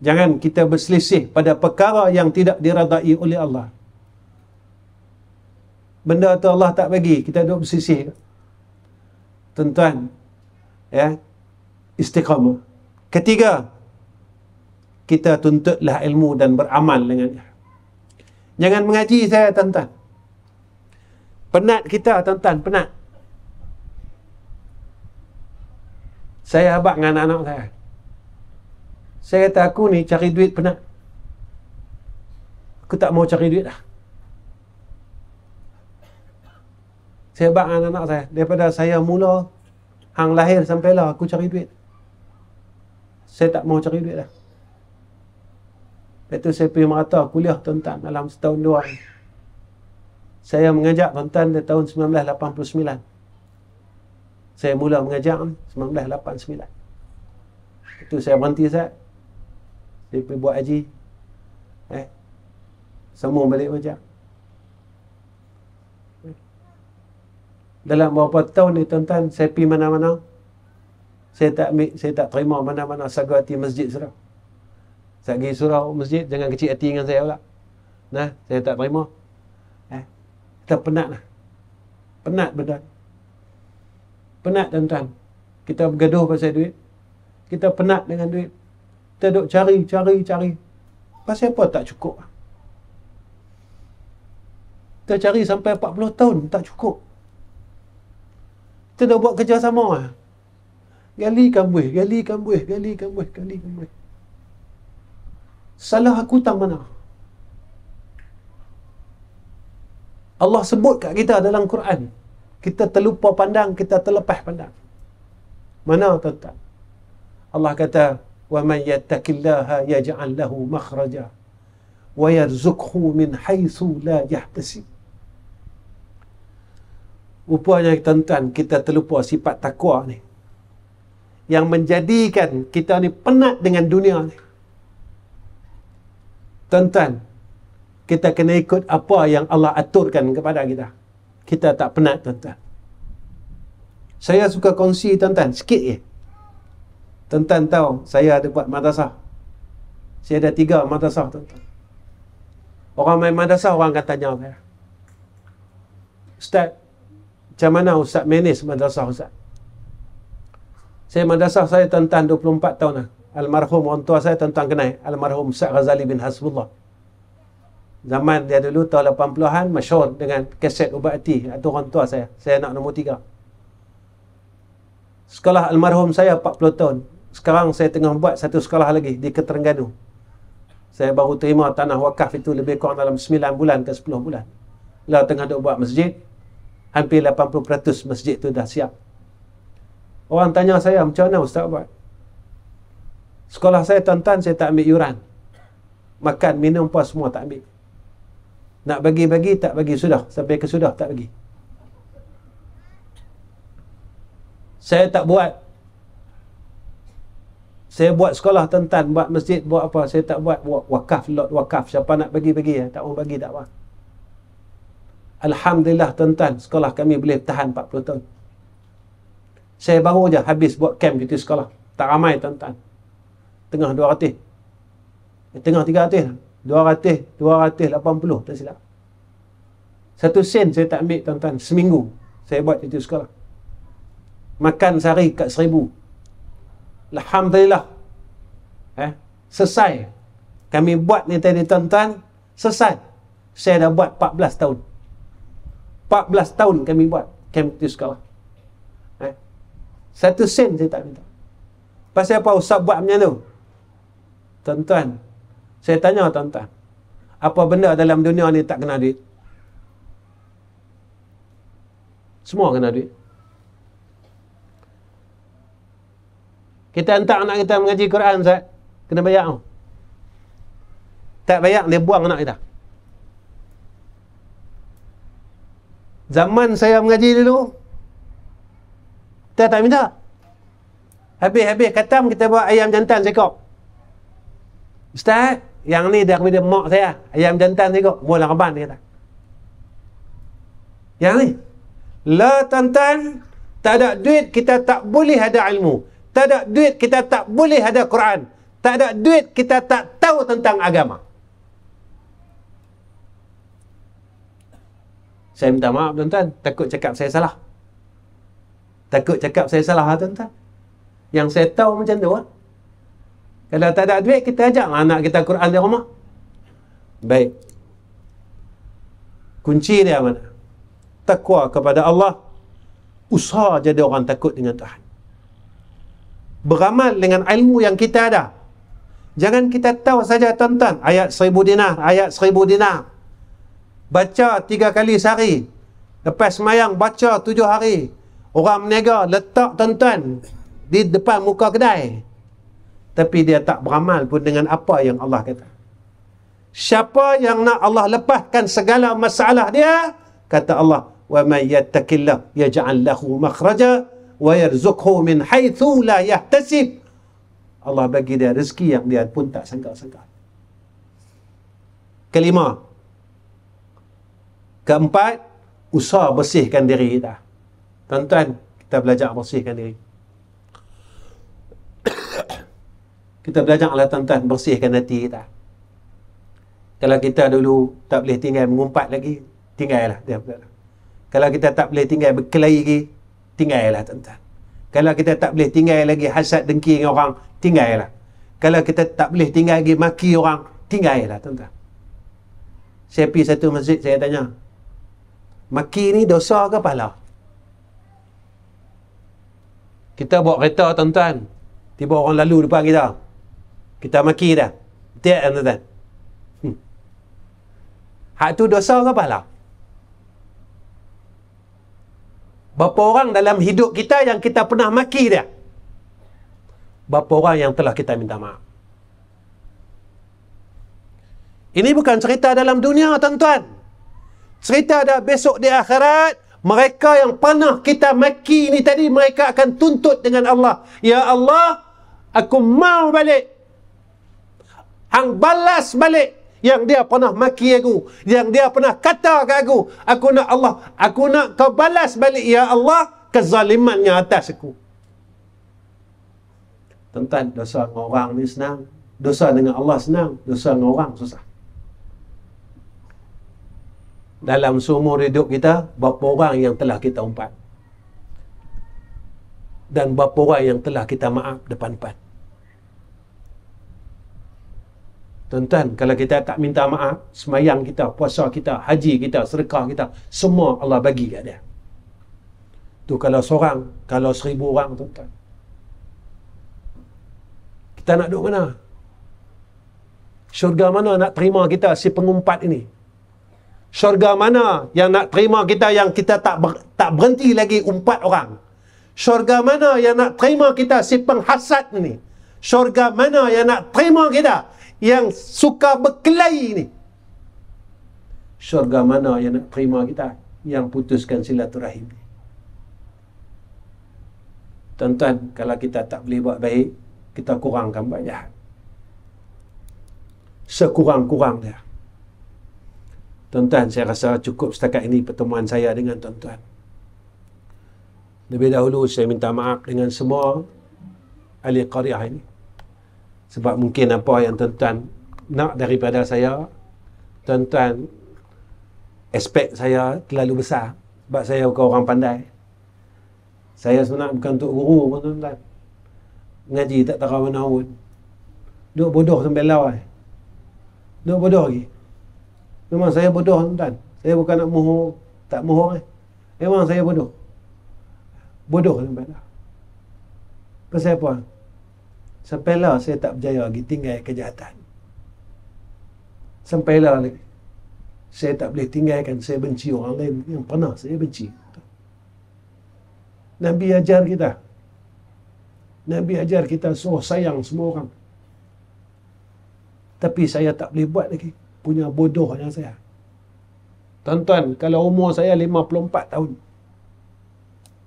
Jangan kita berselisih pada perkara yang tidak diradai oleh Allah. Benda tu Allah tak bagi, kita duduk bersisih. Tuan-tuan, ya, istiqamah. Ketiga, kita tuntutlah ilmu dan beramal dengannya. Jangan mengaji saya, tuan-tuan. Penat kita, tuan-tuan, penat. Saya habaq dengan anak saya. Saya kata aku ni cari duit penat. Aku tak mau cari duit dah. Saya habaq dengan anak saya. Daripada saya mula, hang lahir sampailah aku cari duit. Saya tak mau cari duit dah. Lepas tu saya pergi merata kuliah, tuan-tuan, dalam setahun dua. Saya mengajak, tuan-tuan, dari tahun 1989. Saya mula mengajar ni 1989. Itu saya berhenti Ustaz. Saya pergi buat haji. Sambung balik mengajar. Dalam beberapa tahun ni, tuan-tuan, saya pergi mana-mana. Saya tak terima mana-mana sagu hati masjid surau. Saya pergi surau masjid, jangan kecil hati dengan saya pula. Nah, saya tak terima. Kita penat lah. Penat benda. Penat, tuan-tuan. Kita bergaduh pasal duit. Kita penat dengan duit. Kita duk cari. Pasal apa tak cukup? Kita cari sampai 40 tahun, tak cukup. Kita dah buat kerjasama. Galikan buih. Salah aku tak mana? Allah sebut kat kita dalam Quran. Kita terlupa pandang, kita terlepas pandang. Mana, tuan-tuan? Allah kata, "Wa man yattaqillaha yaj'al lahu makhraja wa yarzuqhu min haitsu la yahtasib." Rupanya, tuan-tuan, kita terlupa sifat takwa ni, yang menjadikan kita ni penat dengan dunia ni. Tuan-tuan, kita kena ikut apa yang Allah aturkan kepada kita. Kita tak penat, tuan-tuan. Saya suka kongsi, tuan-tuan, sikit je. Tuan-tuan tahu, saya ada buat madrasah. Saya ada 3 madrasah, tuan-tuan. Orang main madrasah, orang akan tanya saya, "Ustaz, macam mana Ustaz manage madrasah Ustaz?" Saya madrasah saya, tuan-tuan, 24 tahun lah. Almarhum orang tua saya, tuan-tuan kenal, almarhum Ustaz Ghazali bin Hasbullah. Zaman dia dulu tahun 80-an masyhur dengan kaset ubat hati. Itu orang tua saya. Saya anak nombor 3. Sekolah almarhum saya 40 tahun. Sekarang saya tengah buat satu sekolah lagi di Terengganu. Saya baru terima tanah wakaf itu lebih kurang dalam 9 bulan ke 10 bulan. Lah tengah duk buat masjid. Hampir 80% masjid tu dah siap. Orang tanya saya, macam mana Ustaz buat? Sekolah saya, tuan-tuan, saya tak ambil yuran. Makan, minum pun semua tak ambil. Nak bagi-bagi, tak bagi sudah. Sampai ke sudah, tak bagi. Saya tak buat Saya buat sekolah tuan-tuan, buat masjid, buat apa. Saya tak buat wakaf, lot wakaf. Siapa nak bagi-bagi ya? Tak mau bagi, tak apa. Alhamdulillah tuan-tuan, sekolah kami boleh tahan 40 tahun. Saya baru je habis buat camp cuti sekolah. Tak ramai tuan-tuan. Tengah 200. Tengah 300. 280, tak silap. 1 sen saya tak ambil tuan-tuan. Seminggu saya buat cuti sekolah. Makan sehari kat 1,000. Alhamdulillah. Selesai. Kami buat ni tadi tuan-tuan. Selesai. Saya dah buat 14 tahun. 14 tahun kami buat camp cuti sekolah. 1 sen saya tak minta. Pasal apa ustaz buat macam tu? Tuan-tuan, saya tanya tuan-tuan, apa benda dalam dunia ni tak kena duit? Semua kena duit. Kita hantar anak kita mengaji Quran, Ustaz, kena bayar. Tak bayar, dia buang anak kita. Zaman saya mengaji dulu, kita tak minta. Habis-habis khatam, kita buat ayam jantan sekok. Ustaz, yang ni dah kepada mak saya, ayam jantan sekok. Mula kaban, dia kata. Yang ni. La tuan-tuan, tak ada duit, kita tak boleh ada ilmu. Tak ada duit, kita tak boleh ada Quran. Tak ada duit, kita tak tahu tentang agama. Saya minta maaf tuan-tuan, takut cakap saya salah. Takut cakap saya salah tuan-tuan. Yang saya tahu macam tu. Kalau tak ada duit, kita ajaklah anak kita Quran di rumah. Baik. Kunci dia mana? Takwa kepada Allah. Usaha jadi orang takut dengan Tuhan. Beramal dengan ilmu yang kita ada. Jangan kita tahu saja tuan-tuan, ayat 1,000 dinar, ayat 1,000 dinar. Baca 3 kali sehari. Lepas semayang, baca 7 hari. Orang meniaga letak tuan-tuan di depan muka kedai. Tapi dia tak beramal pun dengan apa yang Allah kata. Siapa yang nak Allah lepaskan segala masalah dia, kata Allah, wa may yattaqillah yaj'al lahu makhraja wa yarzuqhu min haitsu la yahtasib. Allah bagi dia rezeki yang dia pun tak sangka-sangka. Kelima. Keempat, usaha bersihkan diri kita. Tuan-tuan, kita belajar bersihkan diri. Kita belajarlah tuan-tuan bersihkan hati kita. Kalau kita dulu tak boleh tinggal mengumpat lagi, tinggallah. Kalau kita tak boleh tinggal berkelahi lagi, tinggallah tuan-tuan. Kalau kita tak boleh tinggal lagi hasad dengki dengan orang, tinggallah. Kalau kita tak boleh tinggal lagi maki orang, tinggallah tuan-tuan. Saya pergi satu masjid, saya tanya, maki ni dosa ke pahala? Kita bawa kereta tuan-tuan, tiba orang lalu depan kita, kita maki dah. Betul tak tuan-tuan? Hak tu dosa ke pahala? Berapa orang dalam hidup kita yang kita pernah maki dia? Berapa orang yang telah kita minta maaf? Ini bukan cerita dalam dunia tuan-tuan. Cerita dah besok di akhirat. Mereka yang pernah kita maki ni tadi, mereka akan tuntut dengan Allah. Ya Allah, aku mau balik. Hang balas balik yang dia pernah maki aku, yang dia pernah kata ke aku. Aku nak Allah, aku nak kau balas balik ya Allah kezalimannya atas aku. Tuan-tuan, dosa dengan orang ni senang. Dosa dengan Allah senang. Dosa dengan orang susah. Dalam seumur hidup kita, berapa orang yang telah kita umpat? Dan berapa orang yang telah kita maaf depan-depan? Tuan-tuan, kalau kita tak minta maaf, semayang kita, puasa kita, haji kita, sedekah kita, semua Allah bagi kat dia. Tu kalau seorang, kalau 1,000 orang, tuan-tuan. Kita nak duduk mana? Syurga mana nak terima kita si pengumpat ini? Syurga mana yang nak terima kita yang kita tak berhenti lagi umpat orang? Syurga mana yang nak terima kita si penghasad ini? Syurga mana yang nak terima kita yang suka berkelahi ni? Syurga mana yang nak terima kita yang putuskan silaturahim ni? Tuan-tuan, kalau kita tak boleh buat baik, kita kurangkan buat jahat. Sekurang-kurangnya. Tuan-tuan, saya rasa cukup setakat ini pertemuan saya dengan tuan-tuan. Lebih dahulu saya minta maaf dengan semua ahli qaryah ini. Sebab mungkin apa yang tuan-tuan nak daripada saya, tuan-tuan expect saya terlalu besar. Sebab saya bukan orang pandai. Saya sebenarnya bukan untuk guru pun, tuan-tuan. Ngaji tak tahu mana pun. Duk bodoh sampai lawan. Duk bodoh lagi. Memang saya bodoh, tuan-tuan. Saya bukan nak mohon, tak mohon. Memang saya bodoh. Bodoh sampai lah. Pasal apa? Sampailah saya tak berjaya lagi tinggal kejahatan. Sampailah lagi saya tak boleh tinggalkan saya benci orang lain yang pernah saya benci. Nabi ajar kita. Nabi ajar kita suruh sayang semua orang. Tapi saya tak boleh buat lagi. Punya bodohnya saya. Tuan-tuan, kalau umur saya 54 tahun,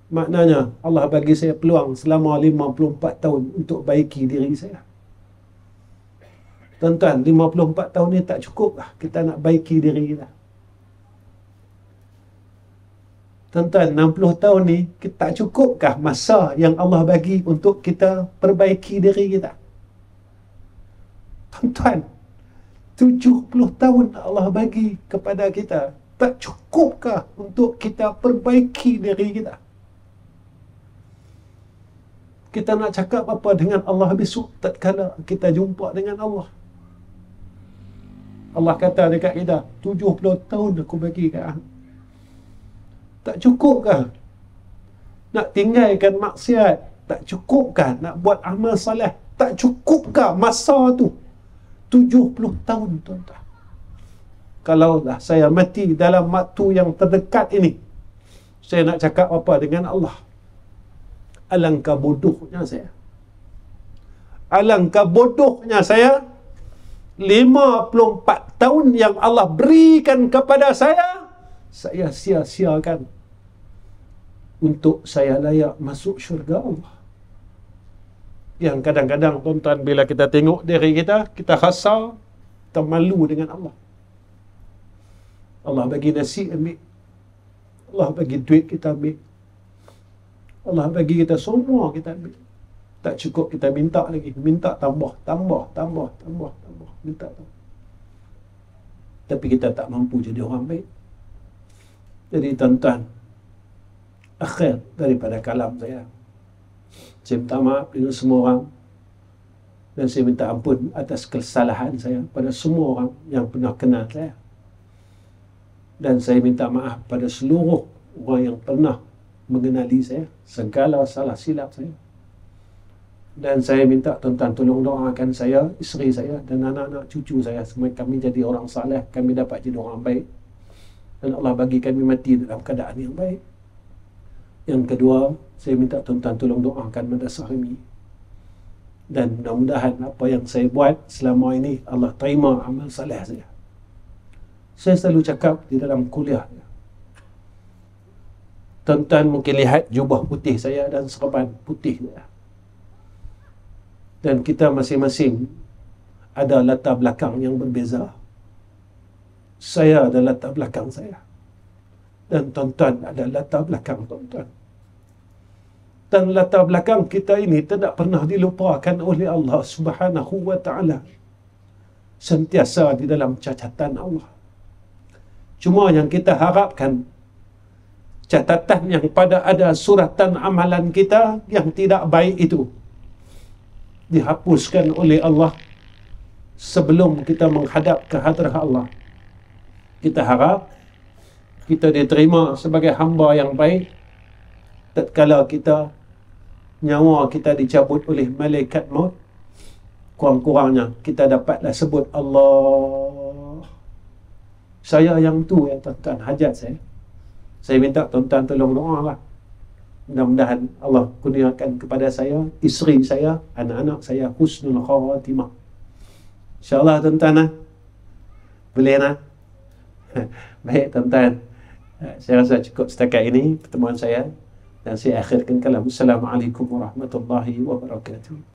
maknanya Allah bagi saya peluang selama 54 tahun untuk baiki diri saya. Tuan-tuan, 54 tahun ni tak cukup lah kita nak baiki diri kita. Tuan-tuan, 60 tahun ni kita tak cukupkah masa yang Allah bagi untuk kita perbaiki diri kita? Tuan-tuan, 70 tahun Allah bagi kepada kita, tak cukupkah untuk kita perbaiki diri kita? Kita nak cakap apa dengan Allah besok tatkala kita jumpa dengan Allah? Allah kata dekat kita, 70 tahun aku bagi kat hang. Tak cukupkah nak tinggalkan maksiat? Tak cukupkah nak buat amal soleh? Tak cukupkah masa tu 70 tahun, tuan-tuan? Kalaulah saya mati dalam waktu yang terdekat ini, saya nak cakap apa dengan Allah? Alangkah bodohnya saya. Alangkah bodohnya saya. 54 tahun yang Allah berikan kepada saya sia-siakan untuk saya layak masuk syurga Allah. Yang kadang-kadang, tuan-tuan, bila kita tengok diri kita, kita rasa kita malu dengan Allah. Allah bagi nasi, ambil. Allah bagi duit, kita ambil. Allah bagi kita semua, kita ambil. Tak cukup, kita minta lagi. Minta tambah. Minta tambah. Tapi kita tak mampu jadi orang baik. Jadi tuan-tuan, akhir daripada kalam saya minta maaf dengan semua orang. Dan saya minta ampun atas kesalahan saya pada semua orang yang pernah kenal saya. Dan saya minta maaf pada seluruh orang yang pernah mengenali saya, segala salah silap saya. Dan saya minta tuan-tuan tolong doakan saya, isteri saya dan anak-anak cucu saya supaya kami jadi orang saleh, kami dapat jadi orang baik. Dan Allah bagi kami mati dalam keadaan yang baik. Yang kedua, saya minta tuan-tuan tolong doakan madrasah kami. Dan mudah-mudahan apa yang saya buat selama ini Allah terima amal saleh saya. Saya selalu cakap di dalam kuliah, tuan-tuan mungkin lihat jubah putih saya dan serban putih saya. Dan kita masing-masing ada latar belakang yang berbeza. Saya ada latar belakang saya. Dan tuan-tuan ada latar belakang tuan-tuan. Dan latar belakang kita ini tidak pernah dilupakan oleh Allah Subhanahu wa ta'ala. Sentiasa di dalam catatan Allah. Cuma yang kita harapkan, catatan yang pada ada suratan amalan kita yang tidak baik itu dihapuskan oleh Allah sebelum kita menghadap ke hadirat Allah. Kita harap kita diterima sebagai hamba yang baik tatkala kita nyawa kita dicabut oleh malaikat maut. Kurang-kurangnya kita dapatlah sebut Allah. Saya yang tu yang tuan-tuan hajat saya. Saya minta tuan-tuan tolong doa lah. Mudah-mudahan Allah kurniakan kepada saya, isteri saya, anak-anak saya husnul khawatimah. InsyaAllah tuan-tuan lah. Boleh lah. Baik tuan-tuan. Saya rasa cukup setakat ini pertemuan saya. Dan saya akhirkan kalam. Assalamualaikum warahmatullahi wabarakatuh.